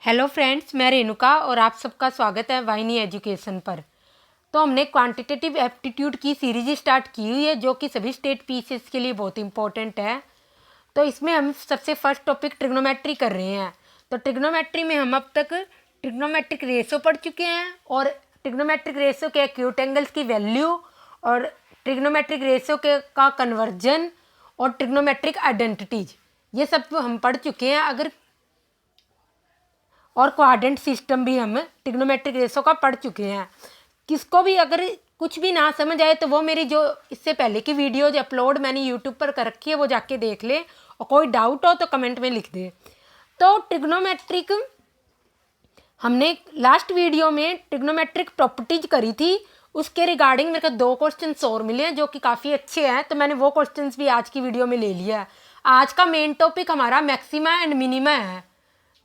Hello friends, मैं रेणुका और आप सबका स्वागत है वाहिनी एजुकेशन पर। तो हमने क्वांटिटेटिव एप्टीट्यूड की सीरीज स्टार्ट की हुई है जो कि सभी स्टेट पीसीएस के लिए बहुत इंपॉर्टेंट है। तो इसमें हम सबसे फर्स्ट टॉपिक ट्रिग्नोमेट्री कर रहे हैं। तो ट्रिग्नोमेट्री में हम अब तक ट्रिग्नोमेट्रिक रेशो पढ़ चुके हैं और ट्रिग्नोमेट्रिक रेशो के एक्यूट एंगल्स की वैल्यू और ट्रिग्नोमेट्रिक रेशो के का कन्वर्जन और ट्रिग्नोमेट्रिक आइडेंटिटीज ये सब हम पढ़ चुके हैं। अगर और क्वाड्रेंट सिस्टम भी हम ट्रिग्नोमेट्रिक रेशो का पढ़ चुके हैं। किसको भी अगर कुछ भी ना समझ आए तो वो मेरी जो इससे पहले की वीडियोज अपलोड मैंने यूट्यूब पर कर रखी है वो जाके देख ले, और कोई डाउट हो तो कमेंट में लिख दे। तो ट्रिग्नोमेट्रिक हमने लास्ट वीडियो में ट्रिग्नोमेट्रिक प्रॉपर्टीज करी थी, उसके रिगार्डिंग मेरे को 2 क्वेश्चन और मिले हैं जो कि काफ़ी अच्छे हैं। तो मैंने वो क्वेश्चंस भी आज की वीडियो में ले लिया है। आज का मेन टॉपिक हमारा मैक्सिमा एंड मिनिमा है।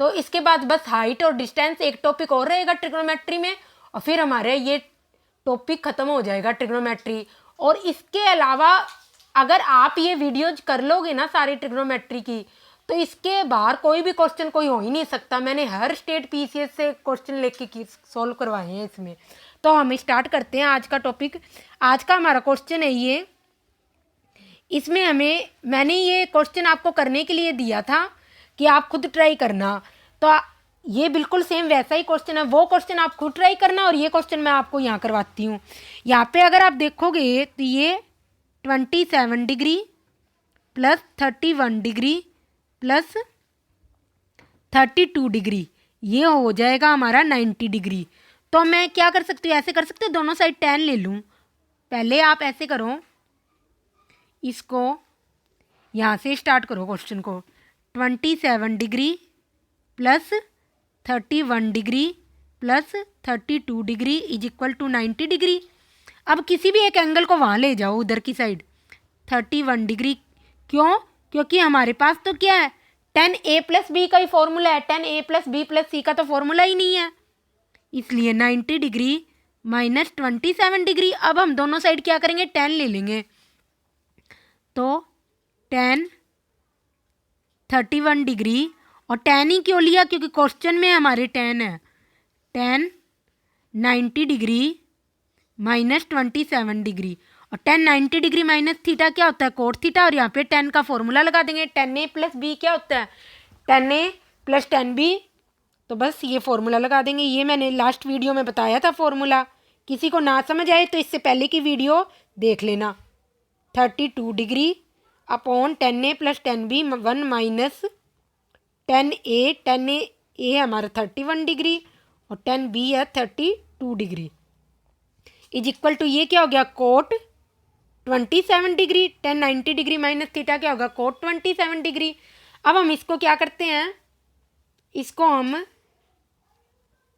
तो इसके बाद बस हाइट और डिस्टेंस एक टॉपिक और रहेगा ट्रिग्नोमेट्री में, और फिर हमारे ये टॉपिक खत्म हो जाएगा ट्रिग्नोमेट्री। और इसके अलावा अगर आप ये वीडियोज कर लोगे ना सारी ट्रिग्नोमेट्री की, तो इसके बाहर कोई भी क्वेश्चन कोई हो ही नहीं सकता। मैंने हर स्टेट पीसीएस से क्वेश्चन लेके सॉल्व करवाए हैं इसमें। तो हम स्टार्ट करते हैं आज का टॉपिक। आज का हमारा क्वेश्चन है ये, इसमें मैंने ये क्वेश्चन आपको करने के लिए दिया था कि आप खुद ट्राई करना। तो ये बिल्कुल सेम वैसा ही क्वेश्चन है, वो क्वेश्चन आप खुद ट्राई करना और ये क्वेश्चन मैं आपको यहाँ करवाती हूँ। यहाँ पे अगर आप देखोगे तो ये 27 degree plus 31 degree plus 32 degree ये हो जाएगा हमारा 90 डिग्री। तो मैं क्या कर सकती हूँ, ऐसे कर सकते हो, दोनों साइड 10 ले लूँ। पहले आप ऐसे करो, इसको यहाँ से स्टार्ट करो क्वेश्चन को। 27 degree plus 31 degree plus 32 degree is equal to 90 degree. अब किसी भी एक एंगल को वहाँ ले जाओ उधर की साइड 31 डिग्री। क्यों? क्योंकि हमारे पास तो क्या है, 10a प्लस बी का ही फॉर्मूला है। 10a प्लस बी प्लस सी का तो फॉर्मूला ही नहीं है, इसलिए 90 डिग्री माइनस 27 डिग्री। अब हम दोनों साइड क्या करेंगे, 10 ले लेंगे। तो 10 31 डिग्री, और 10 ही क्यों लिया, क्योंकि क्वेश्चन में हमारे 10 है। 10 90 डिग्री माइनस 27 डिग्री, और 10 90 डिग्री माइनस थीटा क्या होता है, कोट थीटा। और यहाँ पे 10 का फॉर्मूला लगा देंगे। 10a प्लस बी क्या होता है, 10a प्लस 10b। तो बस ये फॉर्मूला लगा देंगे। ये मैंने लास्ट वीडियो में बताया था फॉर्मूला। किसी को ना समझ आए तो इससे पहले की वीडियो देख लेना। 32 degree upon 10a plus 10b 1 minus 10a। 10a हमारा 31 डिग्री और 10b है 32 डिग्री इज इक्वल टू ये क्या हो गया, cot 27 degree. 10 90 degree minus theta क्या होगा, कोट 27 डिग्री। अब हम इसको क्या करते हैं, इसको हम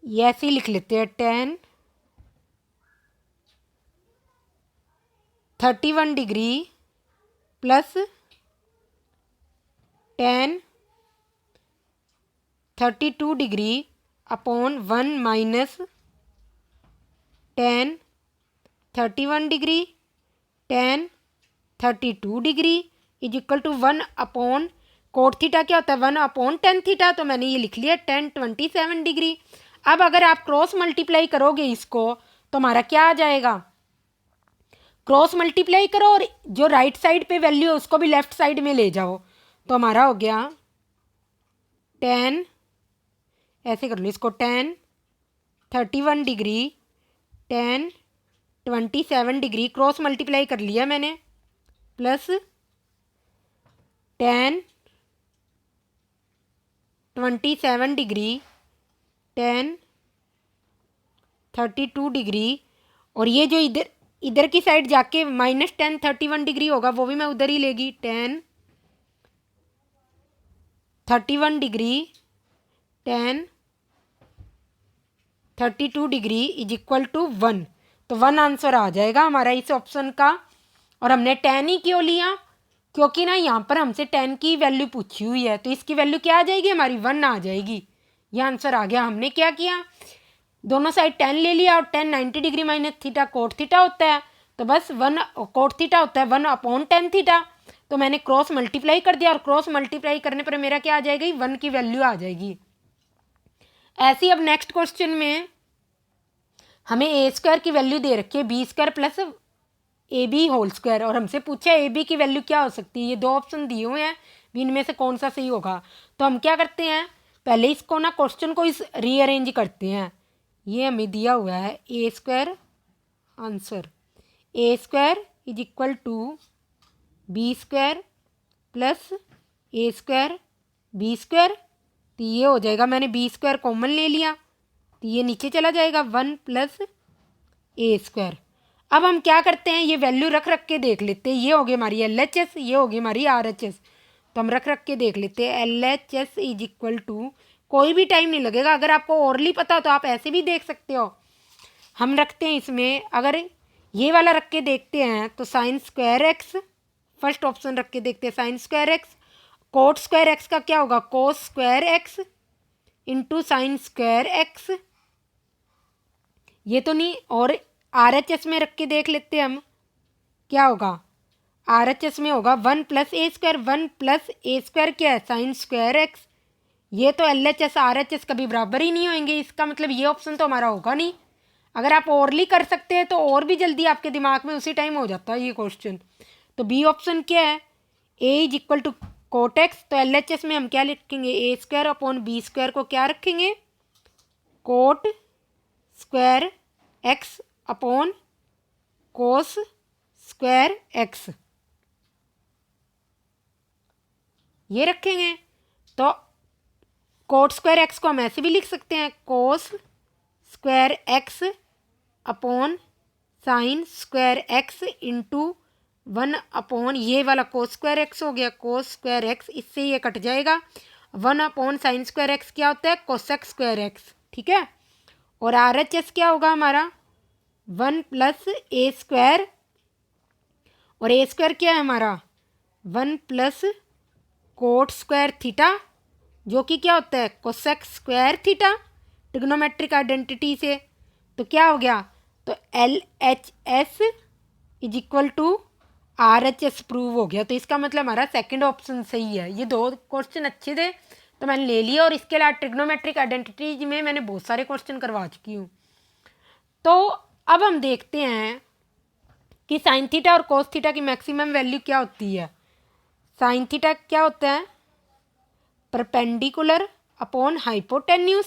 ये ऐसे ही लिख लेते हैं। 10 31 degree plus 10 32 degree upon 1 minus 10 31 degree 10 32 degree is equal to 1 upon cot theta क्या होता है, 1 अपॉन 10 थीटा। तो मैंने ये लिख लिया 10 27 डिग्री। अब अगर आप क्रॉस मल्टीप्लाई करोगे इसको तो हमारा क्या आ जाएगा, क्रॉस मल्टीप्लाई करो और जो राइट साइड पे वैल्यू है उसको भी लेफ्ट साइड में ले जाओ। तो हमारा हो गया 10, ऐसे कर लो इसको, 10 31 डिग्री 10 27 डिग्री क्रॉस मल्टीप्लाई कर लिया मैंने, प्लस 10 27 डिग्री 10 32 डिग्री, और ये जो इधर की साइड जाके माइनस 10 31 डिग्री होगा वो भी मैं उधर ही लेगी। 10 31 degree 10 32 degree is equal to 1। तो 1 आंसर आ जाएगा हमारा इस ऑप्शन का। और हमने 10 ही क्यों लिया, क्योंकि ना यहाँ पर हमसे 10 की वैल्यू पूछी हुई है, तो इसकी वैल्यू क्या आ जाएगी, हमारी 1 आ जाएगी। ये आंसर आ गया। हमने क्या किया, दोनों साइड 10 ले लिया, और 10 90 degree minus theta cot theta होता है, तो बस 1 कोट थीटा होता है 1 अपॉन 10 थीटा। तो मैंने क्रॉस मल्टीप्लाई कर दिया, और क्रॉस मल्टीप्लाई करने पर मेरा क्या आ जाएगी, 1 की वैल्यू आ जाएगी। ऐसे ही अब नेक्स्ट क्वेश्चन में हमें ए स्क्वायर की वैल्यू दे रखी है b square plus a b whole square, और हमसे पूछा है ए बी की वैल्यू क्या हो सकती है। ये दो ऑप्शन दिए हुए हैं, इनमें से कौन सा सही होगा। तो हम क्या करते हैं, पहले इसको ना क्वेश्चन को इस रीअरेंज करते हैं। ये हमें दिया हुआ है A square, answer A square is equal to B square plus A square B square. तो ये हो जाएगा, मैंने बी स्क्वायर कॉमन ले लिया तो ये नीचे चला जाएगा 1 प्लस ए स्क्वायर। अब हम क्या करते हैं, ये वैल्यू रख रख के देख लेते हैं। ये होगी हमारी LHS, ये होगी हमारी RHS। तो हम रख रख के देख लेते हैं। LHS इज इक्वल टू, कोई भी टाइम नहीं लगेगा, अगर आपको ओरली पता हो तो आप ऐसे भी देख सकते हो। हम रखते हैं इसमें, अगर ये वाला रख के देखते हैं तो sine square x, first option रख के देखते हैं sine square x. Coat square x का क्या होगा, कोस square x into sine square X. ये तो नहीं, और RHS में रख के देख लेते हैं हम क्या होगा। RHS में होगा 1 plus A square, 1 plus A square क्या है, साइन स्क्वायर एक्स। ये तो LHS RHS कभी बराबर ही नहीं होंगे, इसका मतलब ये ऑप्शन तो हमारा होगा नहीं। अगर आप ओरली कर सकते हैं तो और भी जल्दी आपके दिमाग में उसी टाइम हो जाता है ये क्वेश्चन। तो बी ऑप्शन क्या है, A is equal to cot X. तो LHS में हम क्या लिखेंगे, A square upon B square को क्या रखेंगे, cot square X upon cos square X, ये रखेंगे। तो कोट स्क्वायर एक्स को हम ऐसे भी लिख सकते हैं, कोस square X upon sine square x into 1 upon, ये वाला कोस स्क्वायर एक्स हो गया, कोस स्क्वायर एक्स, इससे ये कट जाएगा। 1 अपॉन साइन स्क्वायर एक्स क्या होता है, कोसेक स्क्वायर एक्स, ठीक है। और RHS क्या होगा हमारा, 1 प्लस ए स्क्वायर, और ए स्क्वायर क्या है हमारा 1 प्लस कोट स्क्वायर थीटा, जो कि क्या होता है cosec square theta, trigonometric identity से। तो क्या हो गया, तो LHS is equal to RHS prove हो गया। तो इसका मतलब हमारा सेकंड ऑप्शन सही है। ये दो क्वेश्चन अच्छे थे तो मैंने ले लिया, और इसके अलावा ट्रिग्नोमेट्रिक आइडेंटिटी में मैंने बहुत सारे क्वेश्चन करवा चुकी हूँ। तो अब हम देखते हैं कि साइन थीटा और कोस थीटा की मैक्सिमम वैल्यू क्या होती है। साइन थीटा क्या होता है, परपेंडिकुलर अपॉन हाइपोटेन्यूज।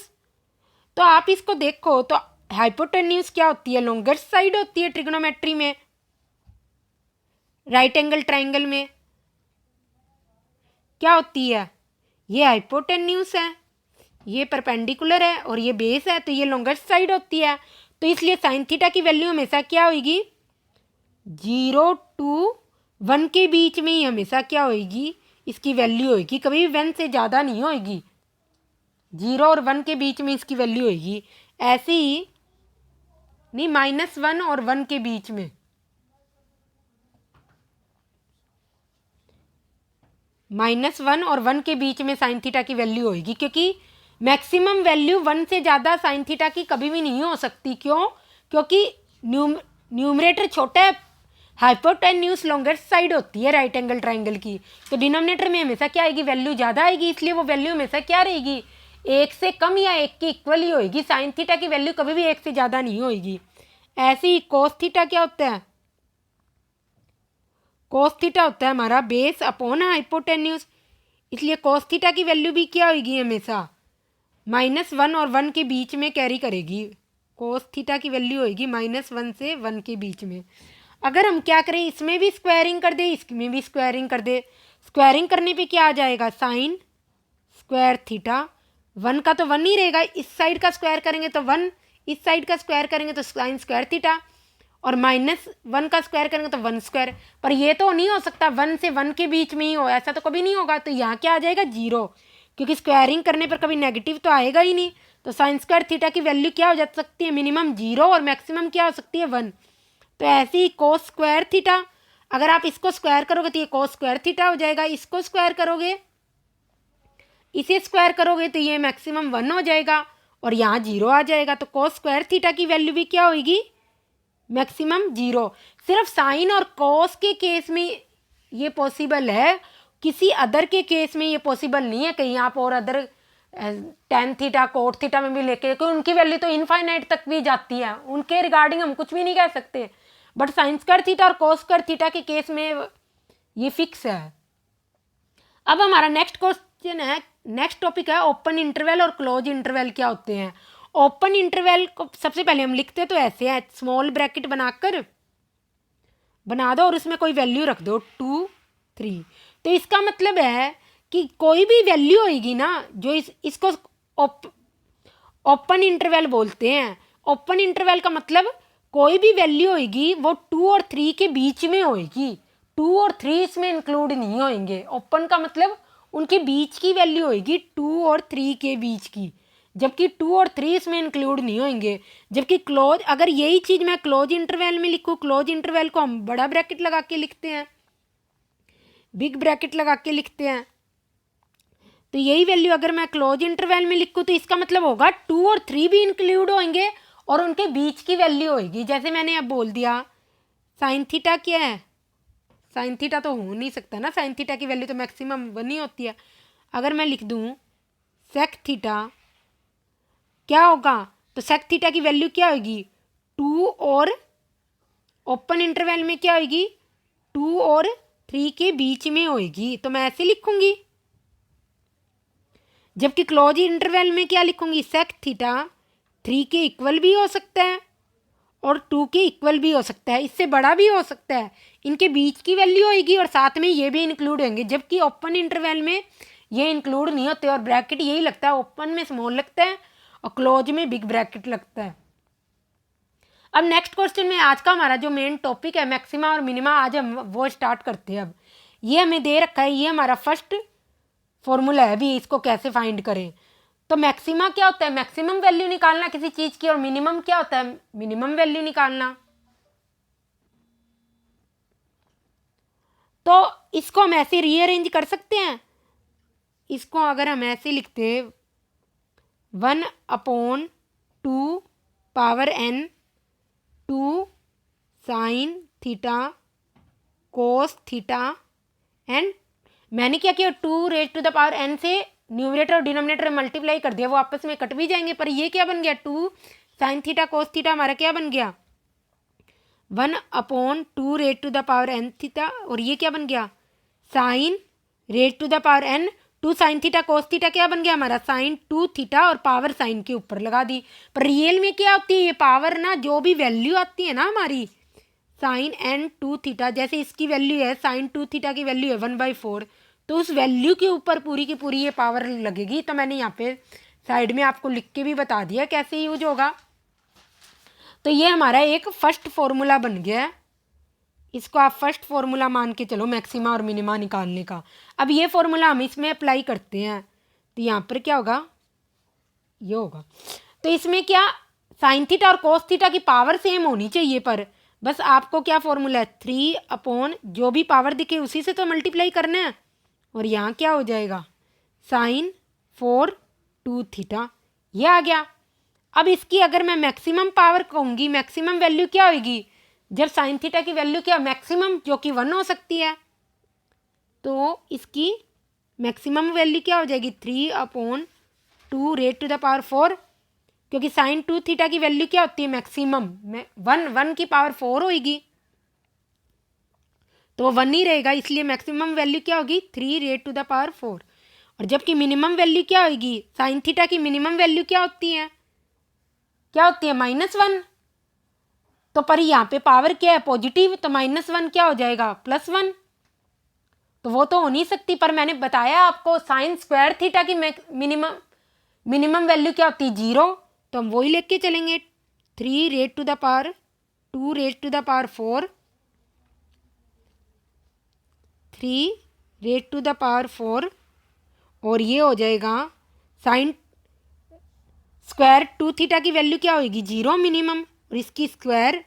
तो आप इसको देखो तो हाइपोटेन्यूज क्या होती है, लॉन्गेस्ट साइड होती है ट्रिग्नोमेट्री में, राइट एंगल ट्राइंगल में क्या होती है, ये हाइपोटेन्यूज है, ये परपेंडिकुलर है और ये बेस है, तो ये लॉन्गेस्ट साइड होती है। तो इसलिए साइन थीटा की वैल्यू हमेशा क्या होगी, 0 to 1 के बीच में ही हमेशा क्या होगी, इसकी वैल्यू होगी, कभी भी 1 से ज़्यादा नहीं होगी, 0 और 1 के बीच में इसकी वैल्यू होगी। ऐसे ही नहीं, -1 और 1 के बीच में, -1 और 1 के बीच में साइन थीटा की वैल्यू होगी, क्योंकि मैक्सिमम वैल्यू 1 से ज़्यादा साइन थीटा की कभी भी नहीं हो सकती। क्यों, क्योंकि न्यूमरेटर छोटा है, हाइपोटेन्यूज लॉन्गेस्ट साइड होती है राइट एंगल ट्राइंगल की, तो डिनोमिनेटर में हमेशा क्या आएगी, वैल्यू ज़्यादा आएगी, इसलिए वो वैल्यू हमेशा क्या रहेगी, 1 से कम या 1 के इक्वल ही होगी। साइन थीटा की वैल्यू कभी भी 1 से ज़्यादा नहीं होगी। ऐसे ही कोस थीटा क्या होता है, कोस थीटा होता है हमारा बेस अपॉन हाइपोटेन्यूज, इसलिए कोस थीटा की वैल्यू भी क्या होगी, हमेशा -1 और 1 के बीच में कैरी करेगी। कोस थीटा की वैल्यू होगी -1 से 1 के बीच में। अगर हम क्या करें, इसमें भी स्क्वायरिंग कर दे, इसमें भी स्क्वायरिंग कर दे, स्क्वायरिंग करने पे क्या आ जाएगा, साइन स्क्वायर थीटा, 1 का तो 1 ही रहेगा, इस साइड का स्क्वायर करेंगे तो 1, इस साइड का स्क्वायर करेंगे तो साइन स्क्वायर थीटा, और -1 का स्क्वायर करेंगे तो 1 स्क्वायर। पर ये तो नहीं हो सकता 1 से 1 के बीच में ही हो, ऐसा तो कभी नहीं होगा। तो यहाँ क्या आ जाएगा, 0, क्योंकि स्क्वायरिंग करने पर कभी नेगेटिव तो आएगा ही नहीं। तो साइन स्क्वायर थीटा की वैल्यू क्या हो जा सकती है, मिनिमम 0 और मैक्सिमम क्या हो सकती है, 1। तो ऐसे ही कोस स्क्वायर थीटा, अगर आप इसको स्क्वायर करोगे तो ये कोस स्क्वायर थीटा हो जाएगा, इसको स्क्वायर करोगे, इसे स्क्वायर करोगे तो ये मैक्सिमम 1 हो जाएगा और यहाँ 0 आ जाएगा। तो कोस स्क्वायर थीटा की वैल्यू भी क्या होगी, मैक्सिमम 0। सिर्फ साइन और कोस के केस में ये पॉसिबल है, किसी अदर के केस में ये पॉसिबल नहीं है। कहीं आप और other tan theta cot theta में भी लेके, क्योंकि उनकी वैल्यू तो इनफाइनाइट तक भी जाती है, उनके रिगार्डिंग हम कुछ भी नहीं कह सकते। बट साइन स्क्वायर थीटा और कोस स्क्वायर थीटा के केस में ये फिक्स है। अब हमारा नेक्स्ट क्वेश्चन है, नेक्स्ट टॉपिक है ओपन इंटरवल और क्लोज इंटरवल क्या होते हैं। ओपन इंटरवल को सबसे पहले हम लिखते तो ऐसे है, स्मॉल ब्रैकेट बना दो और उसमें कोई वैल्यू रख दो 2 3। तो इसका मतलब है कि कोई भी वैल्यू होगी ना, जो इसको ओपन इंटरवल बोलते हैं। ओपन इंटरवल का मतलब कोई भी वैल्यू होगी वो 2 और 3 के बीच में होगी, 2 और 3 इसमें इंक्लूड नहीं होंगे। ओपन का मतलब उनके बीच की वैल्यू होगी 2 और 3 के बीच की, जबकि 2 और 3 इसमें इंक्लूड नहीं होंगे। जबकि क्लोज, अगर यही चीज़ मैं क्लोज इंटरवल में लिखूँ, क्लोज इंटरवल को हम बड़ा ब्रैकेट लगा के लिखते हैं, बिग ब्रैकेट लगा के लिखते हैं। तो यही वैल्यू अगर मैं क्लोज इंटरवल में लिखूँ तो इसका मतलब होगा 2 और 3 भी इंक्लूड होंगे और उनके बीच की वैल्यू होगी। जैसे मैंने अब बोल दिया साइन थीटा क्या है, साइन थीटा तो हो नहीं सकता ना, साइन थीटा की वैल्यू तो मैक्सिमम 1 ही होती है। अगर मैं लिख दूँ सेक थीटा क्या होगा, तो सेक थीटा की वैल्यू क्या होगी 2 और ओपन इंटरवल में क्या होगी 2 और 3 के बीच में होगी, तो मैं ऐसे लिखूंगी। जबकि क्लोज इंटरवल में क्या लिखूंगी, सेक थीटा 3 के इक्वल भी हो सकता है और 2 के इक्वल भी हो सकता है, इससे बड़ा भी हो सकता है, इनके बीच की वैल्यू होगी और साथ में ये भी इंक्लूड होंगे। जबकि ओपन इंटरवल में ये इंक्लूड नहीं होते और ब्रैकेट यही लगता है, ओपन में स्मॉल लगता है और क्लोज में बिग ब्रैकेट लगता है। अब नेक्स्ट क्वेश्चन में आज का हमारा जो मेन टॉपिक है मैक्सिमा और मिनिमा, आज हम वो स्टार्ट करते हैं। अब ये हमें दे रखा है, ये हमारा फर्स्ट फॉर्मूला है, अभी इसको कैसे फाइंड करें। तो मैक्सिमा क्या होता है, मैक्सिमम वैल्यू निकालना किसी चीज की, और मिनिमम क्या होता है, मिनिमम वैल्यू निकालना। तो इसको हम ऐसे रीअरेंज कर सकते हैं, इसको अगर हम ऐसे लिखते 1/2 power n 2 sine theta cos theta and मैंने क्या किया 2 raise to the power n से न्यूमरेटर और डिनोमिनेटर मल्टीप्लाई कर दिया, वो आपस में कट भी जाएंगे, पर ये क्या बन गया 2 साइन थीटा कोस थीटा हमारा क्या बन गया 1/2 raise to the power n theta, और ये क्या बन गया sine raise to the power n 2 sine theta cos theta क्या बन गया हमारा साइन 2 थीटा, और पावर साइन के ऊपर लगा दी। पर रियल में क्या होती है ये पावर ना, जो भी वैल्यू आती है ना हमारी साइन n 2 थीटा, जैसे इसकी वैल्यू है साइन 2 थीटा की वैल्यू है 1/4, तो उस वैल्यू के ऊपर पूरी की पूरी ये पावर लगेगी। तो मैंने यहाँ पे साइड में आपको लिख के भी बता दिया कैसे यूज होगा। तो ये हमारा एक फर्स्ट फॉर्मूला बन गया है, इसको आप फर्स्ट फॉर्मूला मान के चलो मैक्सिमा और मिनिमा निकालने का। अब ये फॉर्मूला हम इसमें अप्लाई करते हैं, तो यहाँ पर क्या होगा ये होगा। तो इसमें क्या साइन थीटा और कोस थीटा की पावर सेम होनी चाहिए, पर बस आपको क्या फॉर्मूला है 3 जो भी पावर दिखे उसी से तो मल्टीप्लाई करना है, और यहाँ क्या हो जाएगा साइन 4 2 थीटा, ये आ गया। अब इसकी अगर मैं मैक्सिमम पावर कहूँगी, मैक्सिमम वैल्यू क्या होगी जब साइन थीटा की वैल्यू क्या मैक्सिमम जो कि 1 हो सकती है, तो इसकी मैक्सिमम वैल्यू क्या हो जाएगी 3/2 रेज टू द पावर 4, क्योंकि साइन 2 थीटा की वैल्यू क्या होती है मैक्सिमम 1 की पावर 4 होगी, तो वो 1 ही रहेगा, इसलिए मैक्सिमम वैल्यू क्या होगी 3 रेज टू द पावर 4। और जबकि मिनिमम वैल्यू क्या होगी साइन थीटा की मिनिमम वैल्यू क्या होती है -1, तो पर यहाँ पे पावर क्या है पॉजिटिव, तो -1 क्या हो जाएगा +1, तो वो तो हो नहीं सकती। पर मैंने बताया आपको साइन स्क्वायर थीटा की मिनिमम वैल्यू क्या होती है 0, तो हम वही लेके चलेंगे 3 raise to the power 2 raise to the power 4 3 raise to the power 4, और ये हो जाएगा साइन स्क्वायर 2 थीटा की वैल्यू क्या होगी 0 मिनिमम, और इसकी स्क्वायर,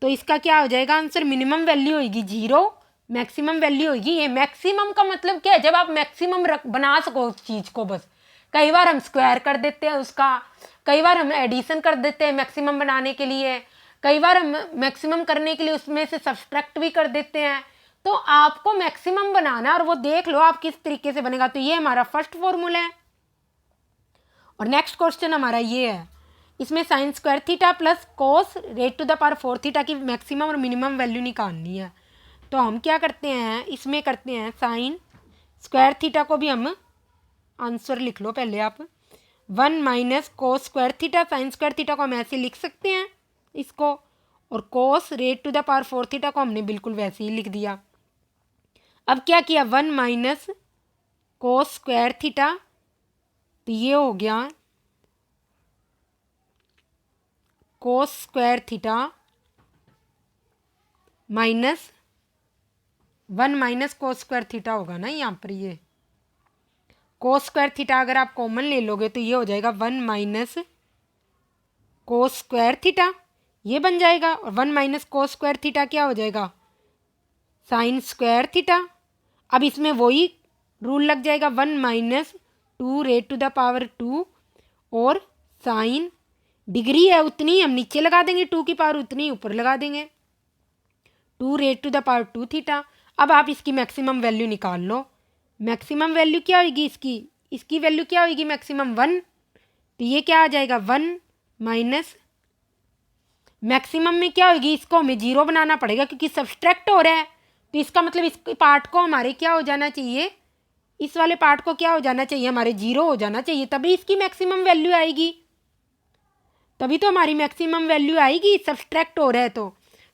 तो इसका क्या हो जाएगा आंसर मिनिमम वैल्यू होगी 0, मैक्सिमम वैल्यू होगी ये। मैक्सिमम का मतलब क्या है, जब आप मैक्सिमम बना सको उस चीज़ को। बस कई बार हम स्क्वायर कर देते हैं उसका, कई बार हम एडिशन कर देते हैं मैक्सिमम बनाने के लिए, कई बार हम मैक्सिमम करने के लिए उसमें से सब्सट्रैक्ट भी कर देते हैं। तो आपको मैक्सिमम बनाना है और वो देख लो आप किस तरीके से बनेगा। तो ये हमारा फर्स्ट फॉर्मूला है। और नेक्स्ट क्वेश्चन हमारा ये है, इसमें sine square theta plus cos raised to the power 4 theta की मैक्सिमम और मिनिमम वैल्यू निकालनी है। तो हम क्या करते हैं, इसमें करते हैं साइन स्क्वायर थीटा को भी हम आंसर लिख लो पहले आप, 1 minus cos square theta, sine square theta को हम ऐसे लिख सकते हैं इसको, और cos raised to the power 4 theta को हमने बिल्कुल वैसे ही लिख दिया। अब क्या किया, 1 माइनस कोस स्क्वायर थीटा, तो ये हो गया कोस square theta minus 1 minus cos square theta होगा ना यहाँ पर, ये कोस स्क्वायर थीटा अगर आप कॉमन ले लोगे तो ये हो जाएगा 1 माइनस कोस स्क्वायर थीटा, ये बन जाएगा, और 1 माइनस कोस स्क्वायर थीटा क्या हो जाएगा, साइन स्क्वायर थीटा। अब इसमें वही रूल लग जाएगा, 1 minus 2 raised to the power 2, और साइन डिग्री है उतनी हम नीचे लगा देंगे, 2 की पावर उतनी ऊपर लगा देंगे, 2 raised to the power 2 theta. अब आप इसकी मैक्सिमम वैल्यू निकाल लो, मैक्सिमम वैल्यू क्या होगी इसकी वैल्यू क्या होगी मैक्सिमम 1, तो ये क्या आ जाएगा 1 माइनस, मैक्सिमम में क्या होगी, इसको हमें 0 बनाना पड़ेगा क्योंकि सब्सट्रैक्ट हो रहा है, तो इसका मतलब इस पार्ट को हमारे क्या हो जाना चाहिए, इस वाले पार्ट को क्या हो जाना चाहिए, हमारे 0 हो जाना चाहिए, तभी इसकी मैक्सिमम वैल्यू आएगी, तभी तो हमारी मैक्सिमम वैल्यू आएगी, सब्सट्रैक्ट हो रहा है तो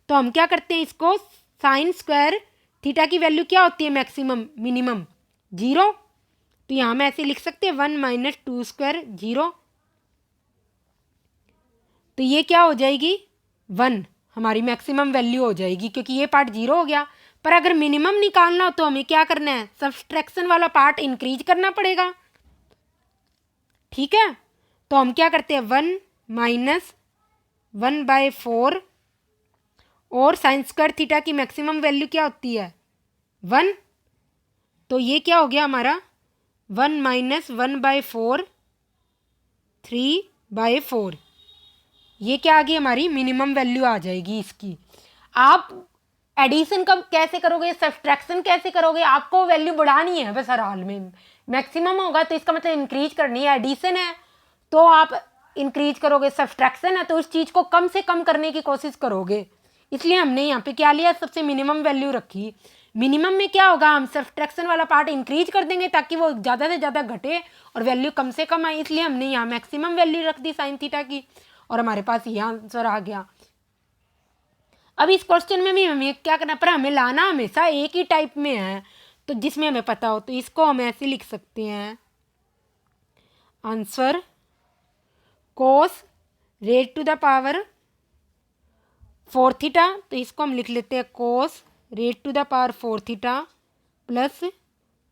हम क्या करते हैं, इसको साइन स्क्वायर थीटा की वैल्यू क्या होती है मैक्सिमम मिनिमम 0, तो यहाँ में ऐसे लिख सकते हैं 1 माइनस 2 स्क्वायर 0, तो ये क्या हो जाएगी 1 हमारी मैक्सिमम वैल्यू हो जाएगी क्योंकि ये पार्ट 0 हो गया। पर अगर मिनिमम निकालना हो तो हमें क्या करना है, सब्सट्रैक्शन वाला पार्ट इंक्रीज करना पड़ेगा, ठीक है। तो हम क्या करते हैं 1 माइनस 1/4, और साइन स्क्वायर थीटा की मैक्सिमम वैल्यू क्या होती है 1, तो ये क्या हो गया हमारा 1 माइनस 1/4 3/4, ये क्या आ गई हमारी मिनिमम वैल्यू आ जाएगी इसकी। आप एडिशन कब कैसे करोगे, सब्सट्रैक्शन कैसे करोगे, आपको वैल्यू बढ़ानी है बस हर हाल में, मैक्सिमम होगा तो इसका मतलब इंक्रीज करनी है, एडिशन है तो आप इंक्रीज करोगे, सब्सट्रैक्शन है तो उस चीज़ को कम से कम करने की कोशिश करोगे, इसलिए हमने यहाँ पे क्या लिया, सबसे मिनिमम वैल्यू रखी। मिनिमम में क्या होगा, हम सब्सट्रैक्शन वाला पार्ट इंक्रीज कर देंगे ताकि वो ज़्यादा से ज़्यादा घटे और वैल्यू कम से कम आए, इसलिए हमने यहाँ मैक्सिमम वैल्यू रख दी साइन थीटा की, और हमारे पास ये आंसर आ गया। अब इस क्वेश्चन में भी हमें क्या करना, पर हमें लाना हमेशा एक ही टाइप में है, तो जिसमें हमें पता हो, तो इसको हम ऐसे लिख सकते हैं answer cos raised to the power 4 theta, तो इसको हम लिख लेते हैं cos raised to the power 4 theta plus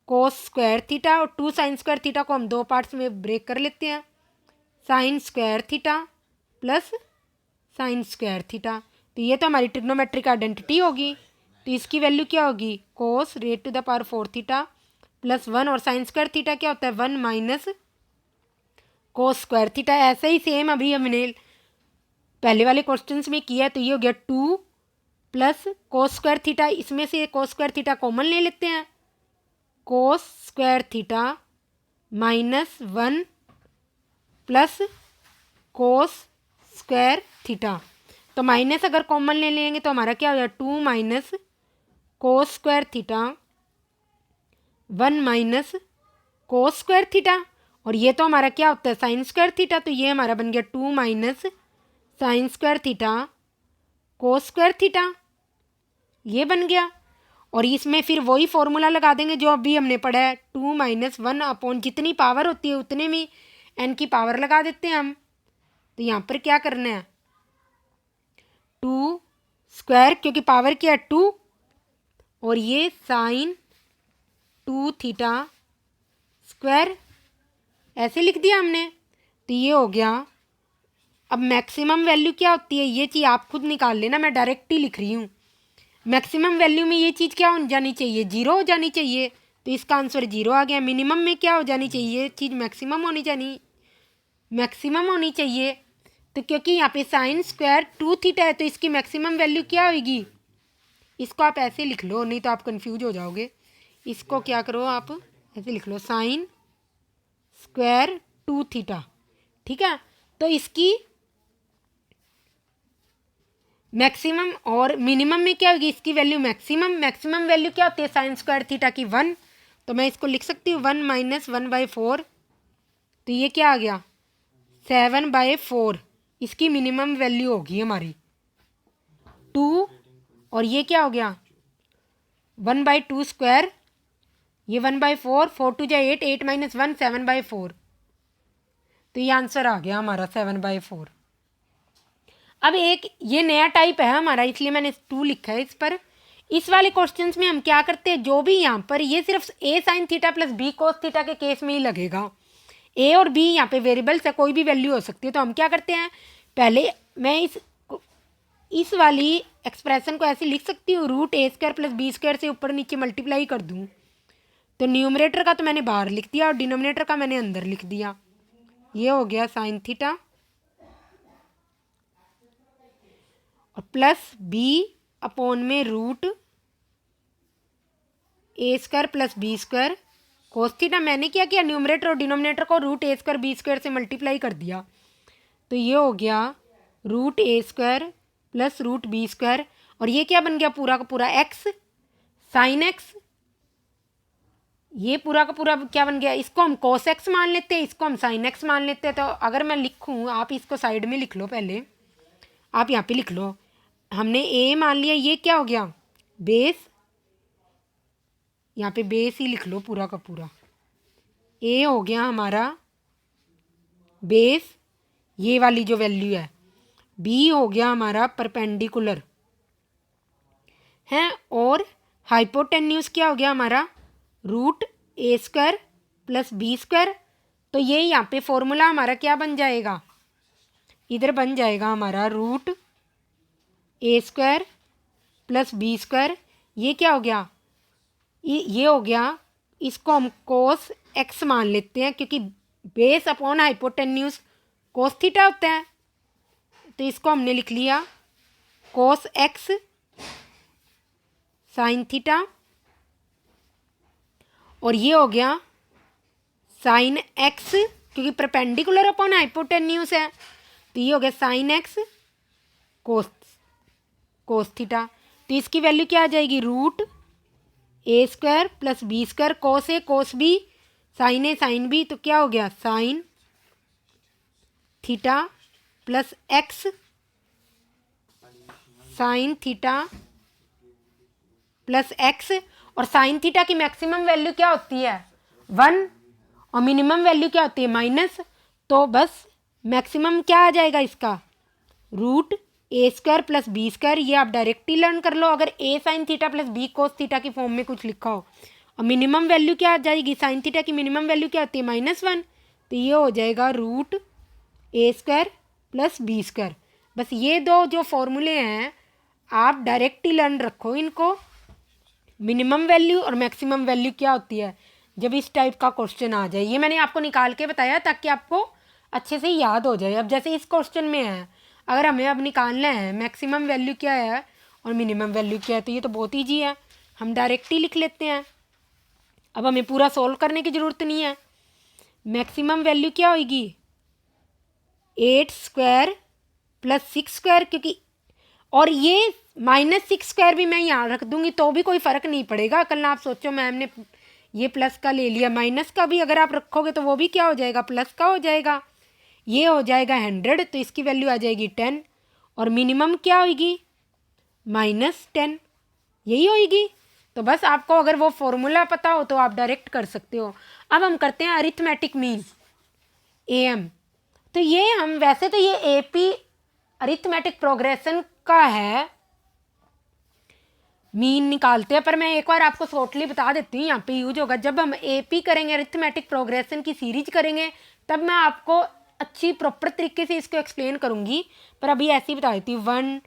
cos square theta, और 2 साइन स्क्वायर थीटा को हम 2 पार्ट्स में ब्रेक कर लेते हैं, sign square theta plus sign square theta, तो ये तो हमारी ट्रिग्नोमेट्रिक आइडेंटिटी होगी, तो इसकी वैल्यू क्या होगी cos raised to the power 4 theta plus 1, और साइन स्क्वायर थीटा क्या होता है 1 माइनस कोस स्क्वायर थीटा। ऐसे ही सेम अभी हमने पहले वाले क्वेश्चंस में किया है, तो ये हो गया 2 प्लस कोस स्क्वायर थीटा, इसमें से कोस स्क्वायर थीटा कॉमन ले लेते हैं, कोस स्क्वायर थीटा माइनस 1 प्लस कोस स्क्वायर थीटा, तो माइनस अगर कॉमन ले लेंगे तो हमारा क्या हो जाएगा 2 minus cos square theta 1 minus cos square theta, और ये तो हमारा क्या होता है साइन स्क्वायर थीटा, तो ये हमारा बन गया 2 minus sign square theta cos square theta, ये बन गया। और इसमें फिर वही फॉर्मूला लगा देंगे जो अभी हमने पढ़ा है, 2 माइनस 1 अपॉन जितनी पावर होती है उतने में n की पावर लगा देते हैं हम, तो यहाँ पर क्या करना है 2 स्क्वायर, क्योंकि पावर क्या है 2, और ये साइन 2 थीटा स्क्वायर, ऐसे लिख दिया हमने, तो ये हो गया। अब मैक्सिमम वैल्यू क्या होती है ये चीज़ आप खुद निकाल लेना, मैं डायरेक्ट ही लिख रही हूँ। मैक्सिमम वैल्यू में ये चीज़ क्या हो जानी चाहिए 0 हो जानी चाहिए, तो इसका आंसर 0 आ गया। मिनिमम में क्या हो जानी चाहिए ये चीज़ मैक्सिमम होनी चाहिए, तो क्योंकि यहाँ पे साइन स्क्वायर 2 थीटा है तो इसकी मैक्सिमम वैल्यू क्या होगी, इसको आप ऐसे लिख लो नहीं तो आप कंफ्यूज हो जाओगे। इसको क्या करो आप ऐसे लिख लो साइन स्क्वायर 2 थीटा, ठीक है। तो इसकी मैक्सिमम और मिनिमम में क्या होगी, इसकी वैल्यू मैक्सिमम वैल्यू क्या होती है साइन स्क्वायर थीटा की 1। तो मैं इसको लिख सकती हूँ 1 - 1/4। तो ये क्या आ गया 7/4 इसकी मिनिमम वैल्यू होगी हमारी 2। और ये क्या हो गया 1/2 स्क्वायर, ये 1/4, 4 2 जा 8, 8 - 1 7/4। तो ये आंसर आ गया हमारा 7/4। अब एक ये नया टाइप है हमारा, इसलिए मैंने 2 लिखा है इस पर। इस वाले क्वेश्चंस में हम क्या करते हैं, जो भी यहाँ पर ये सिर्फ a sin theta plus b cos theta के केस में ही लगेगा। a और b यहाँ पे वेरिएबल्स है, कोई भी वैल्यू हो सकती है। तो हम क्या करते हैं, पहले मैं इस वाली एक्सप्रेशन को ऐसे लिख सकती हूँ, √a² + b² से ऊपर नीचे मल्टीप्लाई कर दूँ। तो न्यूमरेटर का तो मैंने बाहर लिख दिया और डिनोमिनेटर का मैंने अंदर लिख दिया। ये हो गया साइन थीटा और प्लस b/में √a² + b² कोस थीटा। मैंने क्या किया, न्यूमरेटर और डिनोमिनेटर को √a² b² से मल्टीप्लाई कर दिया। तो ये हो गया √a² + √b²। और ये क्या बन गया पूरा का पूरा x साइन x। ये पूरा का पूरा क्या बन गया, इसको हम cos x मान लेते हैं, इसको हम sin x मान लेते हैं। तो अगर मैं लिखूँ, आप इसको साइड में लिख लो, पहले आप यहाँ पे लिख लो। हमने a मान लिया, ये क्या हो गया बेस, यहाँ पे बेस ही लिख लो पूरा का पूरा। a हो गया हमारा बेस, ये वाली जो वैल्यू है। b हो गया हमारा परपेंडिकुलर है। और हाइपोटेन्यूज क्या हो गया हमारा √a² + b²। तो ये यहाँ पे फॉर्मूला हमारा क्या बन जाएगा, इधर बन जाएगा हमारा √a² + b²। ये क्या हो गया, ये हो गया, इसको हम cos x मान लेते हैं क्योंकि base upon hypotenuse cos theta होता है। तो इसको हमने लिख लिया cos x sin थीटा। और ये हो गया साइन x, क्योंकि परपेंडिकुलर अपॉन हाइपोटेन्यूज है। तो ये हो गया साइन x कोस थीटा। तो इसकी वैल्यू क्या आ जाएगी, √a² + b² cos a cos b sin a sin b। तो क्या हो गया sine theta plus x sign theta plus x। और साइन थीटा की मैक्सिमम वैल्यू क्या होती है 1 और मिनिमम वैल्यू क्या होती है -। तो बस मैक्सिमम क्या आ जाएगा इसका √a² + b²। ये आप डायरेक्टली लर्न कर लो अगर a sin theta + b cos theta की फॉर्म में कुछ लिखा हो। और मिनिमम वैल्यू क्या आ जाएगी, साइन थीटा की मिनिमम वैल्यू क्या होती है -1। तो ये हो जाएगा √a² + b²। बस ये दो जो फॉर्मूले हैं आप डायरेक्टली लर्न रखो इनको, मिनिमम वैल्यू और मैक्सिमम वैल्यू क्या होती है जब इस टाइप का क्वेश्चन आ जाए। ये मैंने आपको निकाल के बताया ताकि आपको अच्छे से याद हो जाए। अब जैसे इस क्वेश्चन में है, अगर हमें अब निकालना है मैक्सिमम वैल्यू क्या है और मिनिमम वैल्यू क्या है, तो ये तो बहुत ईजी है, हम डायरेक्टली लिख लेते हैं। अब हमें पूरा सोल्व करने की ज़रूरत नहीं है। मैक्सिमम वैल्यू क्या होगी 8² + 6², क्योंकि और ये -6² भी मैं यहाँ रख दूंगी तो भी कोई फ़र्क नहीं पड़ेगा। कल आप सोचो मैम ने ये प्लस का ले लिया, माइनस का भी अगर आप रखोगे तो वो भी क्या हो जाएगा प्लस का हो जाएगा। ये हो जाएगा 100, तो इसकी वैल्यू आ जाएगी 10। और मिनिमम क्या होगी -10, यही होगी। तो बस आपको अगर वो फॉर्मूला पता हो तो आप डायरेक्ट कर सकते हो। अब हम करते हैं अरिथमेटिक मीन AM। तो ये हम वैसे तो ये AP अरिथमेटिक प्रोग्रेशन का है, मीन निकालते हैं, पर मैं एक बार आपको शॉर्टली बता देती हूँ यहाँ पे यूज होगा। जब हम AP करेंगे अरिथमेटिक प्रोग्रेशन की सीरीज करेंगे तब मैं आपको अच्छी प्रॉपर तरीके से इसको एक्सप्लेन करूँगी, पर अभी ऐसे ही बता देती हूँ। 1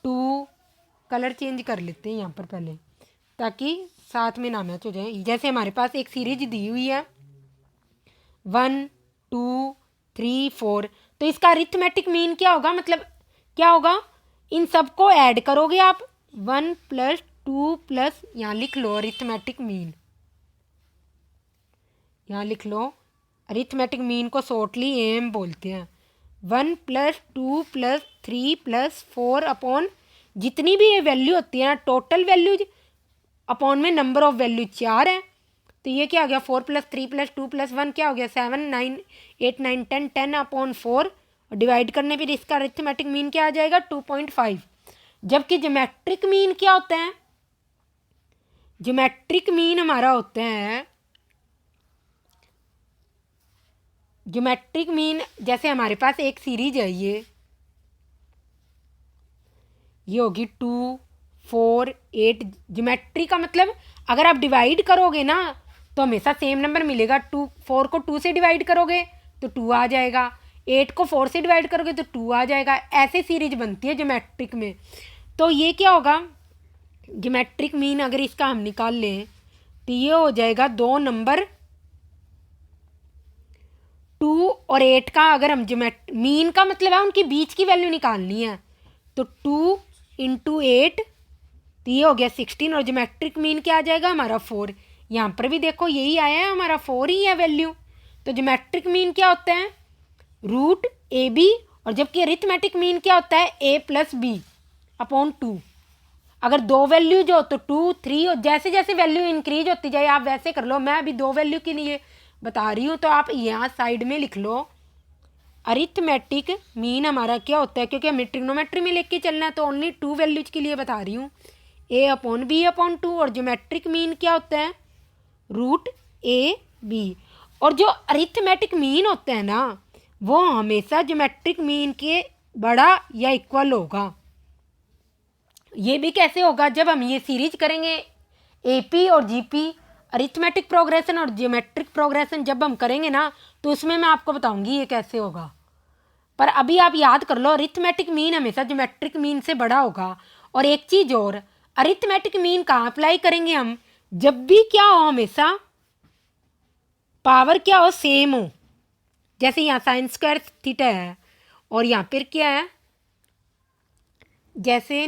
2 कलर चेंज कर लेते हैं यहाँ पर पहले ताकि साथ में ना मैच हो जाए। जैसे हमारे पास एक सीरीज दी हुई है 1 2 3 4, तो इसका अरिथमेटिक मीन क्या होगा, मतलब क्या होगा, इन सबको ऐड करोगे आप 1 + 2 + यहाँ लिख लो अरिथमेटिक मीन, यहाँ लिख लो अरिथमेटिक मीन को शॉर्टली एम बोलते हैं। 1 + 2 + 3 + 4 अपॉन जितनी भी ये वैल्यू होती है ना, टोटल वैल्यूज अपॉन में नंबर ऑफ वैल्यू 4 है। तो ये क्या हो गया, 4 + 3 + 2 + 1 क्या हो गया, 7 9 8 9 10 10 अपॉन 4, और डिवाइड करने पर इसका अरिथमेटिक मीन क्या आ जाएगा, 2.5। जबकि ज्योमेट्रिक मीन क्या होता है, ज्योमेट्रिक मीन हमारा होता है, ज्योमेट्रिक मीन जैसे हमारे पास एक सीरीज है, ये होगी 2 4 8। ज्योमेट्री का मतलब अगर आप डिवाइड करोगे ना तो हमेशा सेम नंबर मिलेगा। 4 को 2 से डिवाइड करोगे तो 2 आ जाएगा, 8 को 4 से डिवाइड करोगे तो 2 आ जाएगा। ऐसे सीरीज बनती है ज्योमेट्रिक में। तो ये क्या होगा, ज्योमेट्रिक मीन अगर इसका हम निकाल लें तो ये हो जाएगा 2 नंबर 2 और 8 का। अगर हम मीन का मतलब है उनकी बीच की वैल्यू निकालनी है, तो 2 × 8 तो ये हो गया 16, और ज्योमेट्रिक मीन क्या आ जाएगा हमारा 4। यहाँ पर भी देखो यही आया है, हमारा 4 ही है वैल्यू। तो ज्योमेट्रिक मीन क्या होता है, √AB, और जबकि अरिथमेटिक मीन क्या होता है, A + B अपॉन 2। अगर 2 वैल्यूज हो तो 2 3, और जैसे जैसे वैल्यू इंक्रीज होती जाए आप वैसे कर लो। मैं अभी 2 वैल्यू के लिए बता रही हूँ, तो आप यहाँ साइड में लिख लो अरिथमेटिक मीन हमारा क्या होता है, क्योंकि हमें ट्रिग्नोमेट्री में लेके चलना है तो ओनली 2 वैल्यूज के लिए बता रही हूँ, A/B अपॉन 2। और ज्योमेट्रिक मीन क्या होता है, √AB। और जो अरिथमेटिक मीन होता है ना, वो हमेशा ज्योमेट्रिक मीन के बड़ा या इक्वल होगा। ये भी कैसे होगा, जब हम ये सीरीज करेंगे AP और GP, अरिथमेटिक प्रोग्रेशन और ज्योमेट्रिक प्रोग्रेशन जब हम करेंगे ना, तो उसमें मैं आपको बताऊंगी ये कैसे होगा। पर अभी आप याद कर लो, अरिथमेटिक मीन हमेशा ज्योमेट्रिक मीन से बड़ा होगा। और एक चीज़ और, अरिथमेटिक मीन कहाँ अप्लाई करेंगे हम, जब भी क्या हो, हमेशा पावर क्या हो, सेम हो। जैसे यहाँ sin² θ है, और यहाँ पर क्या है, जैसे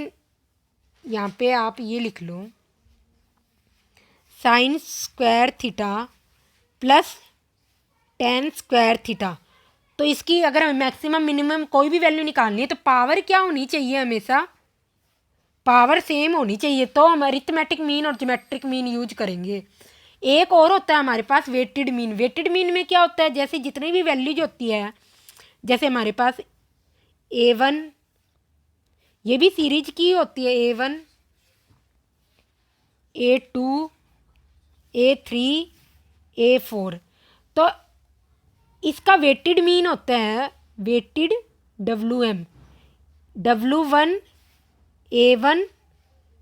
यहाँ पे आप ये लिख लो sin² θ + tan² θ। तो इसकी अगर हमें मैक्सिमम मिनिमम कोई भी वैल्यू निकालनी है तो पावर क्या होनी चाहिए, हमेशा पावर सेम होनी चाहिए। तो हम अरिथमेटिक मीन और ज्योमेट्रिक मीन यूज करेंगे। एक और होता है हमारे पास वेटेड मीन। वेटेड मीन में क्या होता है, जैसे जितनी भी वैल्यूज होती है, जैसे हमारे पास A1, ये भी सीरीज की होती है, A1 A2 A3 A4। तो इसका वेटेड मीन होता है weighted WM, W1 A1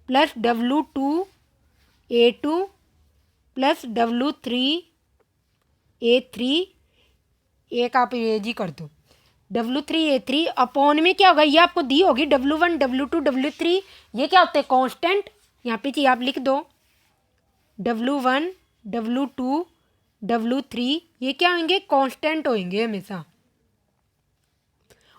+ W2 A2 + W3 A3, एक आप ये जी कर दो, W3 A3 अपॉन में क्या होगा, ये आपको दी होगी W1 W2 W3, ये क्या होते हैं, कांस्टेंट। यहाँ पे चाहिए आप लिख दो W1 W2 W3, ये क्या होंगे, कांस्टेंट होंगे हमेशा।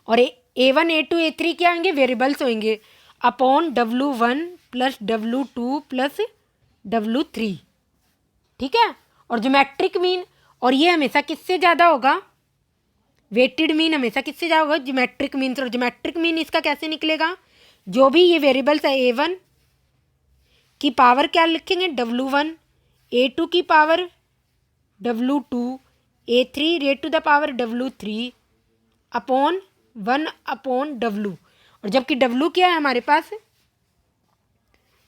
और A1 A2 A3 क्या होंगे, वेरिएबल्स होंगे, अपॉन W1 + W2 + W3। ठीक है। और ज्योमेट्रिक मीन, और ये हमेशा किससे ज़्यादा होगा, वेटेड मीन हमेशा किससे ज़्यादा होगा, ज्योमेट्रिक मीन। और ज्योमेट्रिक मीन इसका कैसे निकलेगा, जो भी ये वेरिएबल्स है, A1 की पावर क्या लिखेंगे, W1, A2 की power W2, A3 ⁻³ W3 upon 1/W। और जबकि W क्या है हमारे पास,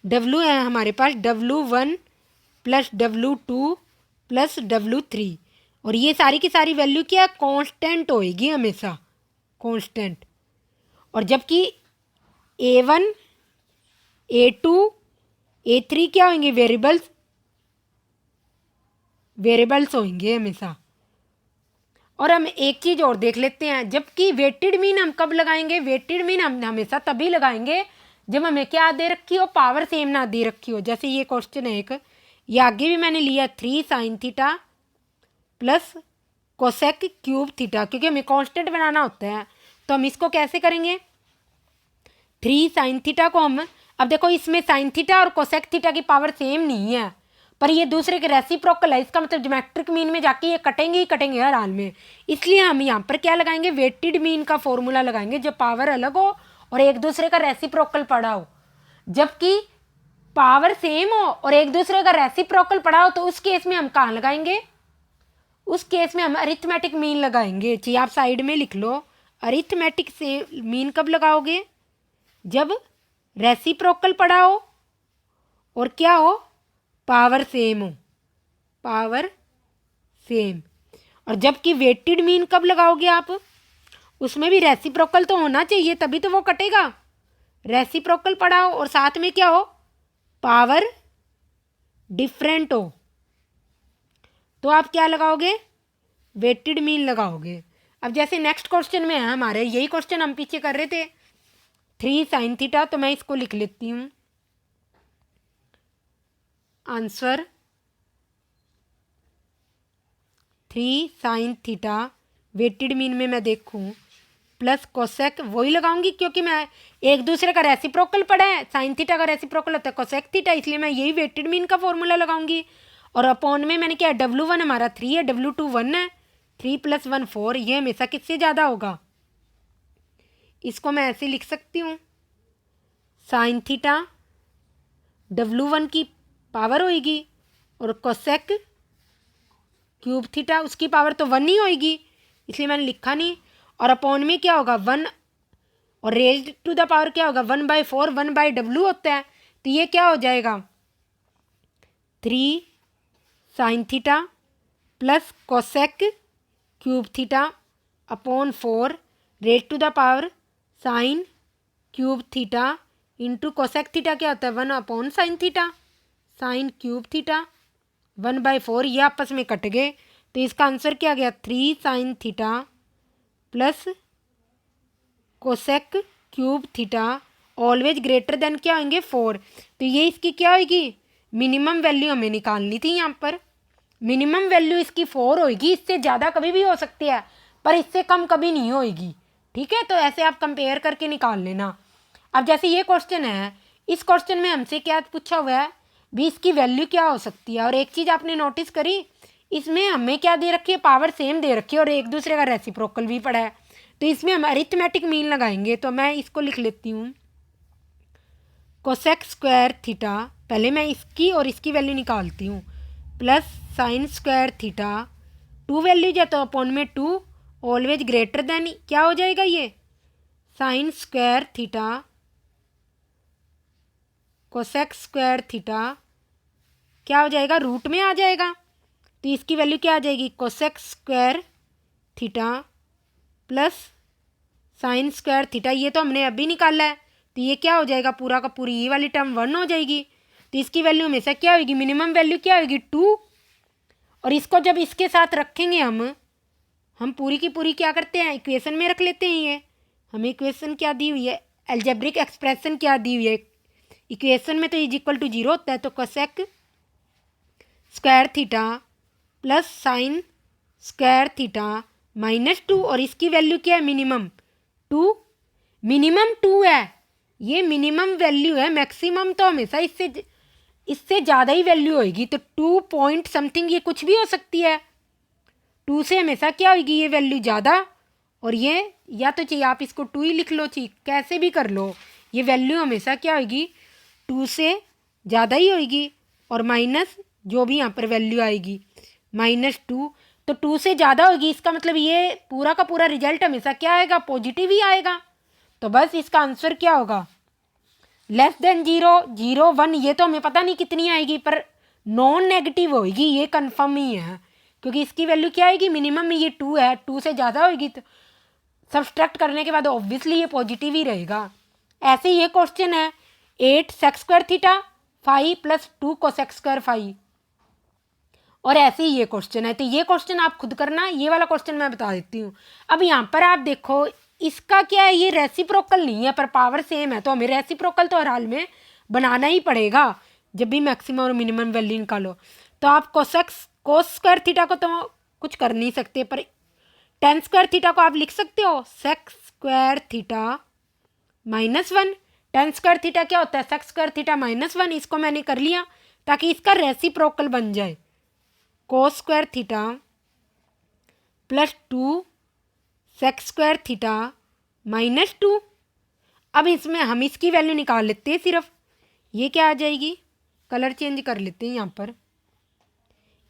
W है हमारे पास W1 + W2 + W3। और ये सारी की सारी वैल्यू क्या है, कांस्टेंट होएगी हमेशा, कांस्टेंट। और जबकि A1 A2 A3 क्या होंगे, वेरिएबल्स होंगे हमेशा। और हम एक चीज़ और देख लेते हैं, जबकि वेटेड मीन हम कब लगाएंगे, वेटेड मीन हम हमेशा तभी लगाएंगे जब हमें क्या दे रखी हो, पावर सेम ना दे रखी हो। जैसे ये क्वेश्चन है एक, ये आगे भी मैंने लिया 3 sin θ + cosec³ θ, क्योंकि हमें कांस्टेंट बनाना होता है। तो हम इसको कैसे करेंगे, 3 sin θ को हम, अब देखो इसमें sin θ और cosec θ की पावर सेम नहीं है, पर ये दूसरे के रेसिप्रोकल है, इसका मतलब ज्योमेट्रिक मीन में जाके ये कटेंगे ही कटेंगे हर हाल में। इसलिए हम यहाँ पर क्या लगाएंगे, वेटेड मीन का फॉर्मूला लगाएंगे जब पावर अलग हो और एक दूसरे का रेसिप्रोकल पड़ा हो। जबकि पावर सेम हो और एक दूसरे का रेसिप्रोकल पड़ा हो तो उस केस में हम कहाँ लगाएंगे, उस केस में हम अरिथमेटिक मीन लगाएंगे। जी आप साइड में लिख लो, अरिथमेटिक से मीन कब लगाओगे, जब रेसिप्रोकल पड़ा हो और क्या हो, पावर सेम हो, पावर सेम। और जबकि वेटेड मीन कब लगाओगे आप, उसमें भी रेसिप्रोकल तो होना चाहिए तभी तो वो कटेगा। रेसिप्रोकल पड़ा हो और साथ में क्या हो, पावर डिफरेंट हो, तो आप क्या लगाओगे, वेटेड मीन लगाओगे। अब जैसे नेक्स्ट क्वेश्चन में है हमारे, यही क्वेश्चन हम पीछे कर रहे थे, 3 sin थीटा, तो मैं इसको लिख लेती हूँ answer 3 sin theta weighted mean में मैं देखूँ प्लस कोसेक, वही लगाऊंगी क्योंकि मैं एक दूसरे का रेसिप्रोकल पड़ा है, साइन थीटा का रेसिप्रोकल होता है कोसेक थीटा, इसलिए मैं यही वेटेड मीन का फॉर्मूला लगाऊंगी। और अपॉन में मैंने क्या है, W1 हमारा 3 है, W2 1 है, 3 + 1 4, ये हमेशा किससे ज़्यादा होगा, इसको मैं ऐसे लिख सकती हूँ, साइन थीटा W1 की पावर होएगी और कोसेक क्यूब थीटा उसकी पावर तो 1 ही होएगी, इसलिए मैंने लिखा नहीं। और अपॉन में क्या होगा 1 और रेज्ड टू द पावर क्या होगा 1/4, 1/W होता है, तो ये क्या हो जाएगा 3 sin theta plus cosec cube theta upon 4 raised to the power sine cube theta into cosec theta क्या होता है 1/sin theta, sign cube theta 1/4, ये आपस में कट गए, तो इसका आंसर क्या गया 3 sin theta plus cosec cube theta always greater than क्या होंगे 4। तो ये इसकी क्या होगी, मिनिमम वैल्यू हमें निकालनी थी, यहाँ पर मिनिमम वैल्यू इसकी 4 होगी, इससे ज़्यादा कभी भी हो सकती है पर इससे कम कभी नहीं होगी, ठीक है। तो ऐसे आप कंपेयर करके निकाल लेना। अब जैसे ये क्वेश्चन है, इस क्वेश्चन में हमसे क्या पूछा हुआ है भी, इसकी वैल्यू क्या हो सकती है। और एक चीज़ आपने नोटिस करी, इसमें हमें क्या दे रखी है, पावर सेम दे रखी है और एक दूसरे का रेसिप्रोकल भी पड़ा है, तो इसमें हम अरिथमेटिक मीन लगाएंगे। तो मैं इसको लिख लेती हूँ कोसेक स्क्वायर थीटा, पहले मैं इसकी और इसकी वैल्यू निकालती हूँ, plus sign square theta, 2 values है तो अपॉन में 2 ऑलवेज ग्रेटर देन क्या हो जाएगा, ये sign square theta cosec square theta क्या हो जाएगा, रूट में आ जाएगा, तो इसकी वैल्यू क्या आ जाएगी cosec square theta plus sign square theta, ये तो हमने अभी निकाला है, तो ये क्या हो जाएगा पूरा का पूरी ये वाली टर्म 1 हो जाएगी, तो इसकी वैल्यू हमेशा क्या होगी, मिनिमम वैल्यू क्या होगी 2। और इसको जब इसके साथ रखेंगे हम पूरी की पूरी क्या करते हैं, इक्वेशन में रख लेते हैं। ये हमें इक्वेशन क्या दी हुई है, एल्जेब्रिक एक्सप्रेशन क्या दी हुई है इक्वेशन में, तो इज इक्वल टू 0 होता है, तो cosec square theta plus sign square theta -2, और इसकी वैल्यू क्या है मिनिमम 2, मिनिमम 2 है, ये मिनिमम वैल्यू है, मैक्सिमम तो हमेशा इससे ज़्यादा ही वैल्यू होगी, तो 2 पॉइंट समथिंग ये कुछ भी हो सकती है, 2 से हमेशा क्या होगी ये वैल्यू ज़्यादा, और ये या तो चाहिए आप इसको 2 ही लिख लो, चाहिए कैसे भी कर लो, ये वैल्यू हमेशा क्या होगी 2 से ज़्यादा ही होगी, और माइनस जो भी यहाँ पर वैल्यू आएगी -2, तो 2 से ज़्यादा होगी, इसका मतलब ये पूरा का पूरा रिजल्ट हमेशा क्या आएगा, पॉजिटिव ही आएगा। तो बस इसका आंसर क्या होगा, लेस देन 0, 0, 1, ये तो हमें पता नहीं कितनी आएगी, पर नॉन नेगेटिव होगी, ये कन्फर्म ही है, क्योंकि इसकी वैल्यू क्या आएगी मिनिमम में ये 2 है, 2 से ज़्यादा होगी तो सब्सट्रैक्ट करने के बाद ऑब्वियसली ये पॉजिटिव ही रहेगा। ऐसे ये क्वेश्चन है 8 sec square theta 5 + 2 cosec square 5, और ऐसे ही ये क्वेश्चन है, तो ये क्वेश्चन आप खुद करना, ये वाला क्वेश्चन मैं बता देती हूँ। अब यहाँ पर आप देखो इसका क्या है, ये रेसिप्रोकल नहीं है पर पावर सेम है, तो हमें रेसिप्रोकल तो हर हाल में बनाना ही पड़ेगा जब भी मैक्सिमम और मिनिमम वैल्यू निकालो। तो आप कोस स्क्वायर थीटा को तो कुछ कर नहीं सकते, पर tan स्क्वायर थीटा को आप लिख सकते हो sec square theta -1, tan square theta क्या होता है सेक स्क्वायर थीटा -1, इसको मैंने कर लिया, ताकि इसका रेसिप्रोकल बन जाए। Cos square theta plus 2 sec square theta minus 2। अब इसमें हम इसकी वैल्यू निकाल लेते हैं सिर्फ। ये क्या आ जाएगी, कलर चेंज कर लेते हैं यहाँ पर।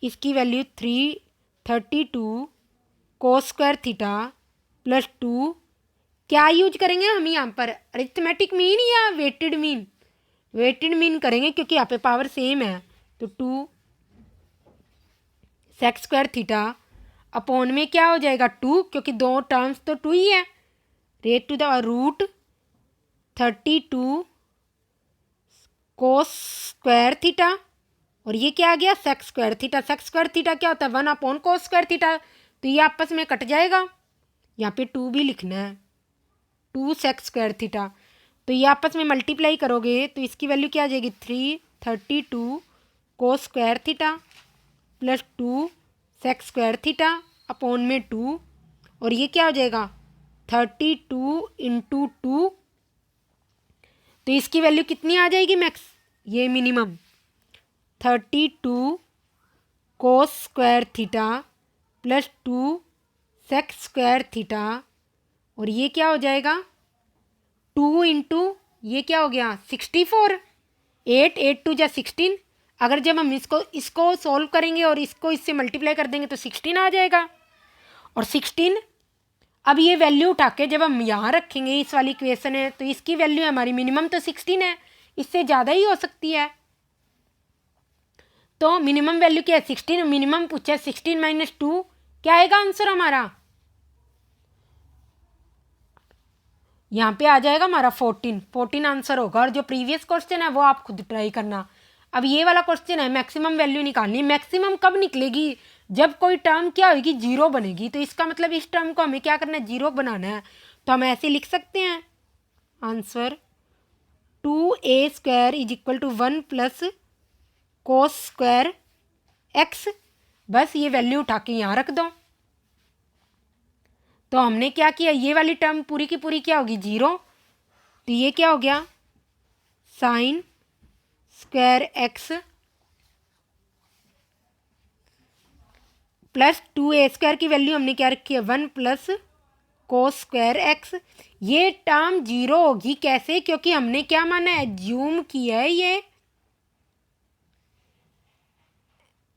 इसकी value 332 cos square theta plus 2, क्या यूज करेंगे हम यहाँ पर, अरिथमेटिक मीन या वेटेड मीन? वेटेड मीन करेंगे क्योंकि यहाँ पे पावर सेम है। तो 2 सेक स्क्वायर थीटा अपॉन में क्या हो जाएगा 2, क्योंकि दो टर्म्स तो 2 ही है, raised to the root 32 cos square theta, और ये क्या आ गया sec square theta. Sec square theta क्या होता है 1 अपॉन कोस स्क्वायर थीटा, तो ये आपस में कट जाएगा। यहाँ पे 2 भी लिखना है, 2 सेक स्क्वायर थीटा, तो ये आपस में मल्टीप्लाई करोगे तो इसकी वैल्यू क्या आ जाएगी 332 cos square theta plus 2 sec square theta upon में 2, और ये क्या हो जाएगा 32 इंटू 2, तो इसकी वैल्यू कितनी आ जाएगी मैक्स, ये minimum 32 cos square theta plus 2 sec square theta, और ये क्या हो जाएगा 2 इंटू ये क्या हो गया 64, 8 8 2 जा 16। अगर जब हम इसको सॉल्व करेंगे और इसको इससे मल्टीप्लाई कर देंगे तो 16 आ जाएगा। और 16 अब ये वैल्यू उठा के जब हम यहाँ रखेंगे, इस वाली इक्वेशन है तो इसकी वैल्यू हमारी मिनिमम तो 16 है, इससे ज़्यादा ही हो सकती है। तो मिनिमम वैल्यू क्या है 16, मिनिमम पूछा है 16 माइनस 2, क्या आएगा आंसर हमारा, यहाँ पे आ जाएगा हमारा 14 आंसर होगा। और जो प्रीवियस क्वेश्चन है वो आप खुद ट्राई करना। अब ये वाला क्वेश्चन है मैक्सिमम वैल्यू निकालनी। मैक्सिमम कब निकलेगी, जब कोई टर्म क्या होगी 0 बनेगी, तो इसका मतलब इस टर्म को हमें क्या करना है 0 बनाना है। तो हम ऐसे लिख सकते हैं answer 2a square is equal to 1 प्लस कोस स्क्वायर एक्स। बस ये वैल्यू उठा के यहाँ रख दो। तो हमने क्या किया, ये वाली टर्म पूरी की पूरी क्या होगी 0, तो ये क्या हो गया sine square x plus 2a square की वैल्यू हमने क्या रखी है 1 प्लस कोस स्क्वायर एक्स। ये टर्म 0 होगी कैसे, क्योंकि हमने क्या माना है एज्यूम किया है, ये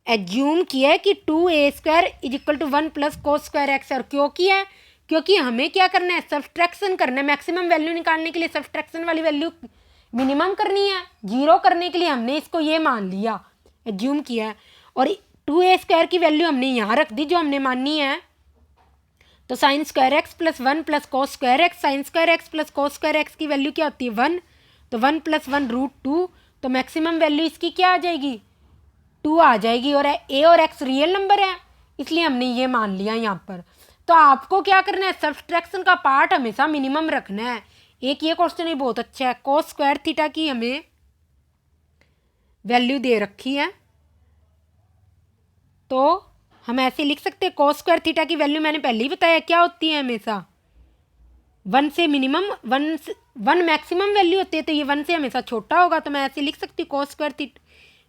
एज्यूम किया है कि 2a square is equal to 1 प्लस कोस स्क्वायर एक्स। और क्यों किया है, क्योंकि हमें क्या करना है सब्सट्रैक्शन करना है। मैक्सिमम वैल्यू निकालने के लिए सब्सट्रैक्शन वाली वैल्यू मिनिमम करनी है, 0 करने के लिए हमने इसको ये मान लिया, एज्यूम किया है। और 2a स्क्वायर की वैल्यू हमने यहाँ रख दी जो हमने माननी है। तो साइन स्क्वायर एक्स प्लस 1 प्लस cos square x, sine square x plus cos square x की वैल्यू क्या होती है 1, तो 1 प्लस 1 रूट 2, तो मैक्सिमम वैल्यू इसकी क्या आ जाएगी 2 आ जाएगी। और a और x रियल नंबर है इसलिए हमने ये मान लिया यहाँ पर। तो आपको क्या करना है सब्सट्रैक्शन का पार्ट हमेशा मिनिमम रखना है। एक ये क्वेश्चन ही बहुत अच्छा है, कोस स्क्वायर थीटा की हमें वैल्यू दे रखी है, तो हम ऐसे लिख सकते हैं कोस स्क्वायर थीटा की वैल्यू मैंने पहले ही बताया क्या होती है हमेशा 1 से मिनिमम 1 मैक्सिमम वैल्यू होती है, तो ये 1 से हमेशा छोटा होगा। तो मैं ऐसे लिख सकती हूँ कोस स्क्वायर थीटा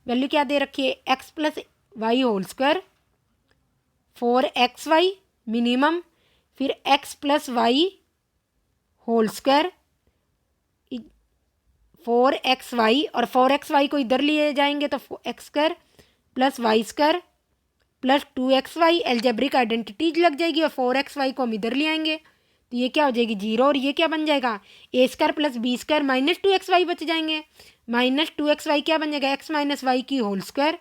वैल्यू क्या दे रखी है x plus y whole square 4xy minimum, फिर x plus y whole square 4xy, और 4xy को इधर लिए जाएंगे तो x square plus y square plus 2xy algebraic identities लग जाएगी, और 4xy को हम इधर ले आएंगे तो ये क्या हो जाएगी 0, और ये क्या बन जाएगा a square plus B square minus 2xy बच जाएंगे, माइनस 2xy क्या बन जाएगा x माइनस वाई की होल स्क्वायर।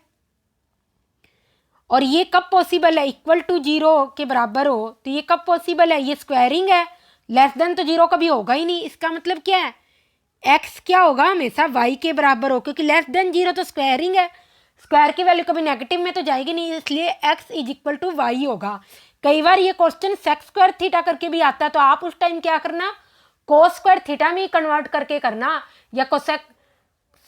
और ये कब पॉसिबल है इक्वल टू 0 के बराबर हो, तो ये कब पॉसिबल है, ये स्क्वायरिंग है, लेस देन तो 0 कभी होगा ही नहीं। इसका मतलब क्या है x क्या होगा हमेशा y के बराबर हो, क्योंकि लेस देन 0 तो स्क्वायरिंग है, स्क्वायर की वैल्यू कभी नेगेटिव में तो जाएगी नहीं, इसलिए x is equal to y होगा। कई बार ये क्वेश्चन सेक स्क्वायर थीटा करके भी आता है, तो आप उस टाइम क्या करना कोस स्क्वायर थीटा में कन्वर्ट करके करना, या कोसेक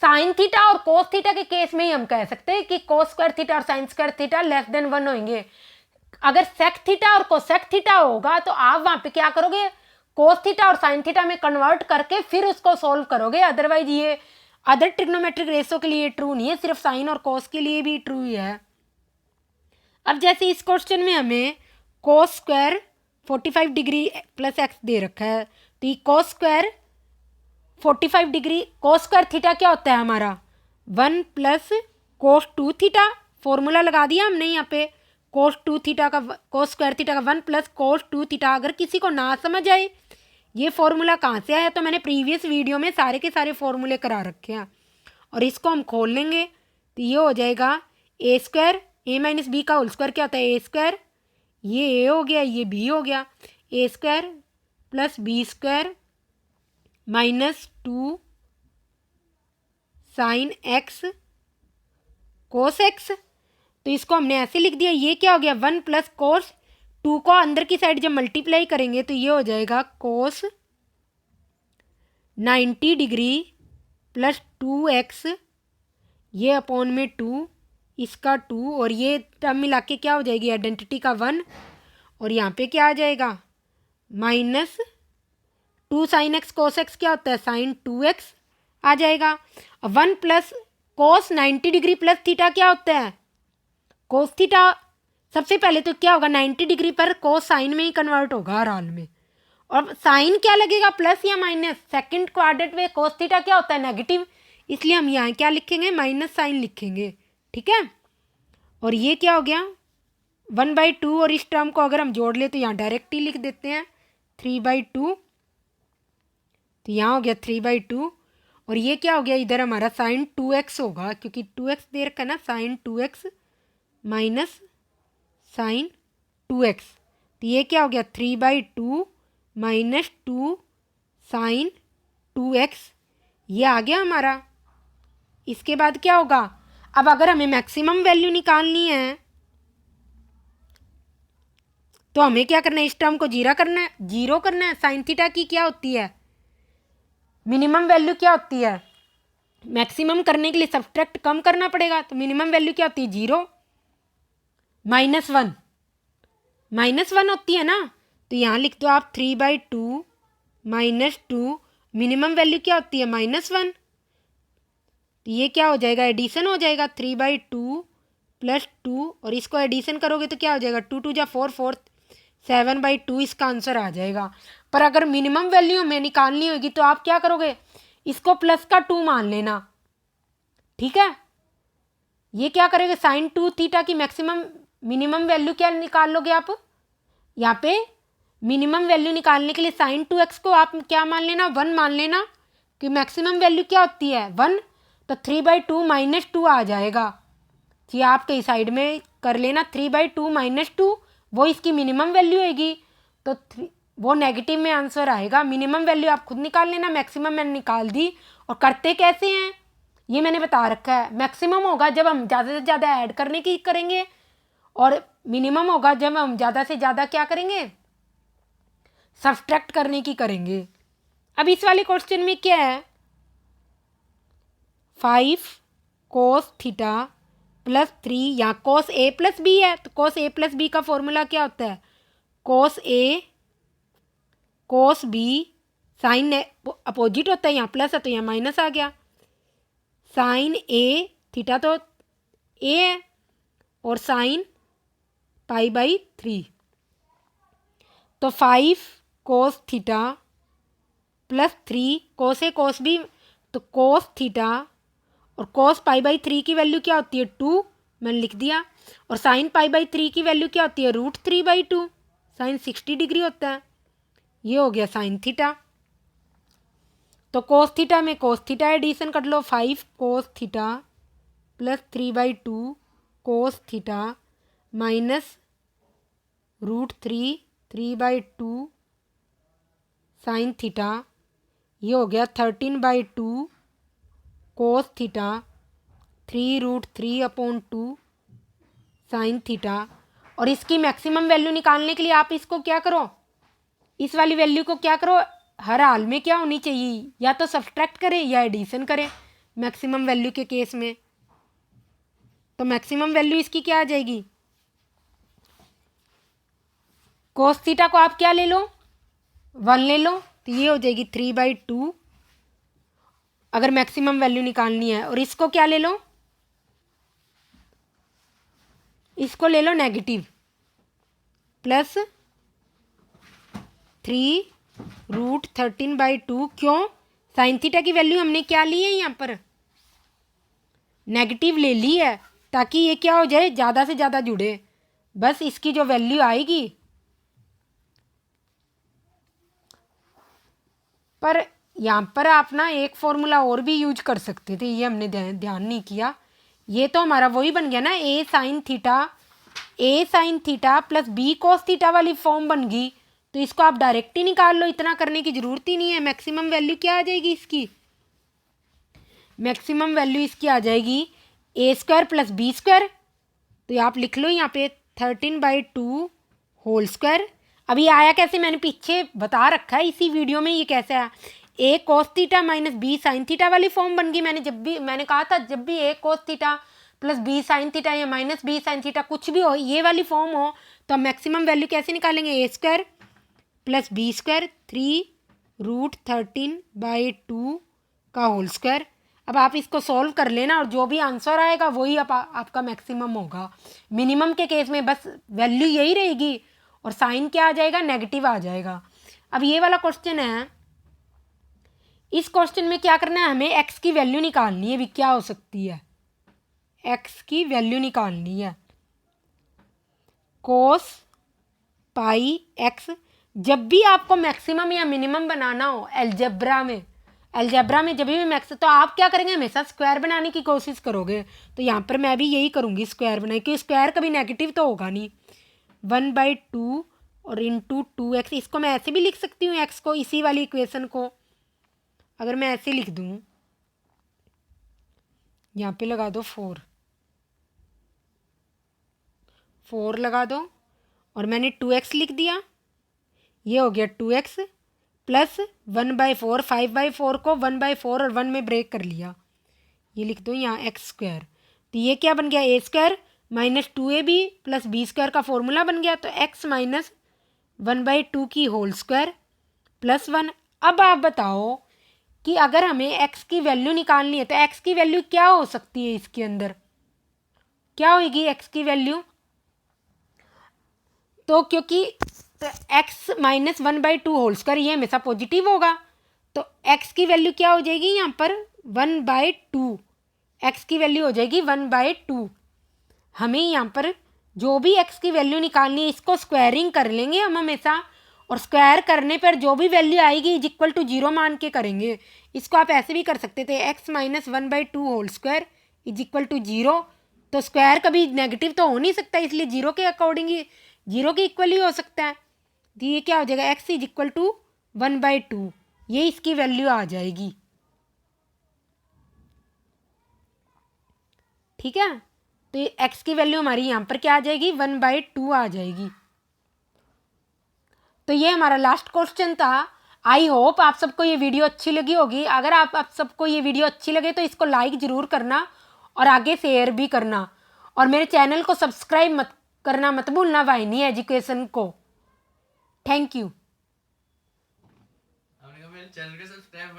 साइन थीटा और कोस थीटा के केस में ही हम कह सकते हैं कि कोस स्क्वायर थीटा और sign square theta less than 1 होंगे। अगर सेक थीटा और कोसेक थीटा होगा तो आप वहां पे क्या करोगे कोस थीटा और साइन थीटा में कन्वर्ट करके फिर उसको सोल्व करोगे, अदरवाइज ये अदर ट्रिग्नोमेट्रिक रेशो के लिए ट्रू नहीं है, सिर्फ साइन और कॉस के लिए भी ट्रू ही है। अब जैसे इस क्वेश्चन में हमें cos square 45 degree plus X दे रखा है, तो ये cos square 45 degree, cos square theta क्या होता है हमारा 1 प्लस कोस 2 थीटा, फॉर्मूला लगा दिया हमने यहाँ पे, कोस 2 थीटा का कोस स्क्वायर थीटा का 1 प्लस कोस 2 थीटा। अगर किसी को ना समझ आए ये फॉर्मूला कहाँ से आया, तो मैंने प्रीवियस वीडियो में सारे के सारे फॉर्मूले करा रखे हैं, और इसको हम खोल लेंगे तो ये हो जाएगा ए स्क्वायर, ए माइनस बी का होल स्क्वायर क्या होता है ए स्क्वायर, ये ए हो गया ये बी हो गया, A square plus B square minus 2 sine X cos X. तो इसको हमने ऐसे लिख दिया, ये क्या हो गया 1 प्लस कोस 2 को अंदर की साइड जब मल्टीप्लाई करेंगे तो ये हो जाएगा कोस 90 डिग्री प्लस 2x, ये अपॉन में 2, इसका 2, और ये टर्म मिला के क्या हो जाएगी आइडेंटिटी का 1, और यहाँ पे क्या आ जाएगा minus 2 sine X cos x क्या होता है साइन 2x आ जाएगा। 1 प्लस कोस 90 डिग्री प्लस थीटा क्या होता है कोस थीटा। सबसे पहले तो क्या होगा 90 डिग्री पर कोस साइन में ही कन्वर्ट होगा हर हाल में, और साइन क्या लगेगा प्लस या माइनस, सेकंड क्वाड्रेंट में कोस थीटा क्या होता है नेगेटिव, इसलिए हम यहाँ क्या लिखेंगे माइनस साइन लिखेंगे, ठीक है। और ये क्या हो गया 1/2, और इस टर्म को अगर हम जोड़ ले तो यहाँ डायरेक्ट ही लिख देते हैं 3/2, तो यहाँ हो गया 3/2, और ये क्या हो गया इधर हमारा साइन 2x होगा, क्योंकि 2x दे रखा है ना, sign 2x minus sign 2x, तो ये क्या हो गया 3/2 माइनस 2 साइन 2x, ये आ गया हमारा। इसके बाद क्या होगा, अब अगर हमें मैक्सिमम वैल्यू निकालनी है तो हमें क्या करना है इस टर्म को जीरो करना है। साइन थीटा की क्या होती है मिनिमम वैल्यू क्या होती है, मैक्सिमम करने के लिए सब्ट्रैक्ट कम करना पड़ेगा, तो मिनिमम वैल्यू क्या होती है 0 -1 होती है ना, तो यहाँ लिख दो आप 3/2 माइनस 2, मिनिमम वैल्यू क्या होती है -1, तो ये क्या हो जाएगा एडिशन हो जाएगा 3/2 प्लस 2, और इसको एडिशन करोगे तो क्या हो जाएगा 2 2 जा 4 4 7/2 इसका आंसर आ जाएगा। पर अगर मिनिमम वैल्यू हमें निकालनी होगी तो आप क्या करोगे इसको प्लस का 2 मान लेना, ठीक है। ये क्या करेंगे साइन 2 थीटा की मैक्सिमम मिनिमम वैल्यू क्या निकाल लोगे आप, यहाँ पे मिनिमम वैल्यू निकालने के लिए साइन 2x को आप क्या मान लेना 1 मान लेना, कि मैक्सिमम वैल्यू क्या होती है 1, तो 3/2 माइनस 2 आ जाएगा, जी आप कई साइड में कर लेना 3/2 माइनस 2 वो इसकी मिनिमम वैल्यू होगी, तो वो नेगेटिव में आंसर आएगा। मिनिमम वैल्यू आप खुद निकाल लेना, मैक्सिमम मैंने निकाल दी। और करते कैसे हैं ये मैंने बता रखा है, मैक्सिमम होगा जब हम ज़्यादा से ज़्यादा ऐड करने की करेंगे, और मिनिमम होगा जब हम ज़्यादा से ज़्यादा क्या करेंगे सब्ट्रैक्ट करने की करेंगे। अब इस वाले क्वेश्चन में क्या है 5 कोस थीटा प्लस 3, यहाँ कोस ए प्लस बी है, तो कोस ए प्लस बी का फॉर्मूला क्या होता है कोस ए कोस बी, साइन अपोजिट होता है, यहाँ प्लस है तो यहाँ माइनस आ गया, साइन ए थीटा तो ए है और साइन π/3, तो 5 कोस थीटा प्लस 3 कोस ए कोस बी, तो कोस थीटा और कोस π/3 की वैल्यू क्या होती है 2 मैंने लिख दिया, और साइन π/3 की वैल्यू क्या होती है √3/2, साइन 60 डिग्री होता है, ये हो गया साइन थीटा। तो कोस थीटा में कोस थीटा एडिशन कर लो, 5 cos theta plus 3/2 cos theta minus √3/2 sine theta, ये हो गया 13/2 कोस थीटा 3√3/2 साइन थीटा। और इसकी मैक्सिमम वैल्यू निकालने के लिए आप इसको क्या करो इस वाली वैल्यू को क्या करो हर हाल में क्या होनी चाहिए या तो सब्ट्रैक्ट करें या एडिशन करें मैक्सिमम वैल्यू के केस में। तो मैक्सिमम वैल्यू इसकी क्या आ जाएगी कोस थीटा को आप क्या ले लो 1 ले लो, तो ये हो जाएगी 3/2 अगर मैक्सिमम वैल्यू निकालनी है। और इसको क्या ले लो, इसको ले लो नेगेटिव प्लस 3√13/2। क्यों? साइन थीटा की वैल्यू हमने क्या ली है, यहाँ पर नेगेटिव ले ली है, ताकि ये क्या हो जाए, ज़्यादा से ज़्यादा जुड़े। बस इसकी जो वैल्यू आएगी, पर यहाँ पर आप ना एक फॉर्मूला और भी यूज कर सकते थे, ये हमने ध्यान नहीं किया। ये तो हमारा वही बन गया ना, A sine theta plus B cos theta वाली फॉर्म बन गई। तो इसको आप डायरेक्ट ही निकाल लो, इतना करने की ज़रूरत ही नहीं है। मैक्सिमम वैल्यू क्या आ जाएगी इसकी, मैक्सिमम वैल्यू इसकी आ जाएगी a² प्लस b²। तो आप लिख लो यहाँ पे 13/2 होल स्क्वायर। अभी आया कैसे, मैंने पीछे बता रखा है इसी वीडियो में, ये कैसे आया, a cos theta minus b sine theta वाली फॉर्म बन गई। मैंने कहा था जब भी a cos theta plus b sine theta या माइनस b साइन थीटा कुछ भी हो, ये वाली फॉर्म हो, तो हम मैक्सिमम वैल्यू कैसे निकालेंगे, a² प्लस b² 3√13/2 का होल स्क्वायर। अब आप इसको सॉल्व कर लेना और जो भी आंसर आएगा वही आपका मैक्सिमम होगा। मिनिमम के केस में बस वैल्यू यही रहेगी और साइन क्या आ जाएगा, नेगेटिव आ जाएगा। अब ये वाला क्वेश्चन है, इस क्वेश्चन में क्या करना है, हमें एक्स की वैल्यू निकालनी है। भी क्या हो सकती है, एक्स की वैल्यू निकालनी है। cos पाई एक्स, जब भी आपको मैक्सिमम या मिनिमम बनाना हो अलजेब्रा में जब भी मैक्स, तो आप क्या करेंगे, हमेशा स्क्वायर बनाने की कोशिश करोगे। तो यहाँ पर मैं भी यही करूँगी, स्क्वायर बनाए, क्योंकि स्क्वायर कभी नेगेटिव तो होगा नहीं। 1/2 और इंटू 2x, इसको मैं ऐसे भी लिख सकती हूँ, x को, इसी वाली इक्वेशन को अगर मैं ऐसे लिख दूँ, यहाँ पे लगा दो 4 लगा दो, और मैंने 2x लिख दिया, ये हो गया 2x प्लस 1/4, 5/4 को 1/4 और 1 में ब्रेक कर लिया, ये लिख दो यहाँ x²। तो ये क्या बन गया, a² minus 2ab plus b² का फॉर्मूला बन गया। तो x माइनस 1/2 की होल स्क्वायर प्लस 1। अब आप बताओ कि अगर हमें x की वैल्यू निकालनी है, तो x की वैल्यू क्या हो सकती है, इसके अंदर क्या होगी x की वैल्यू, तो क्योंकि x माइनस 1/2 होल स्क्वायर ये हमेशा पॉजिटिव होगा, तो x की वैल्यू क्या हो जाएगी, यहाँ पर 1/2, x की वैल्यू हो जाएगी 1/2। हमें यहाँ पर जो भी x की वैल्यू निकालनी है, इसको स्क्वायरिंग कर लेंगे हम हमेशा, और स्क्वायर करने पर जो भी वैल्यू आएगी इज इक्वल टू 0 मान के करेंगे। इसको आप ऐसे भी कर सकते थे, x minus 1/2 whole square is equal to 0। तो स्क्वायर कभी नेगेटिव तो हो नहीं सकता, इसलिए 0 के अकॉर्डिंग ही 0 के इक्वल ही हो सकता है। तो ये क्या हो जाएगा, x इज इक्वल टू 1/2, ये इसकी वैल्यू आ जाएगी। ठीक है, तो ये x की वैल्यू हमारी यहाँ पर क्या आ जाएगी, 1/2 आ जाएगी। तो ये हमारा लास्ट क्वेश्चन था। आई होप आप सबको ये वीडियो अच्छी लगी होगी। अगर आप सबको ये वीडियो अच्छी लगे तो इसको लाइक ज़रूर करना और आगे शेयर भी करना, और मेरे चैनल को सब्सक्राइब करना मत भूलना, वाहिनी एजुकेशन को। Thank you.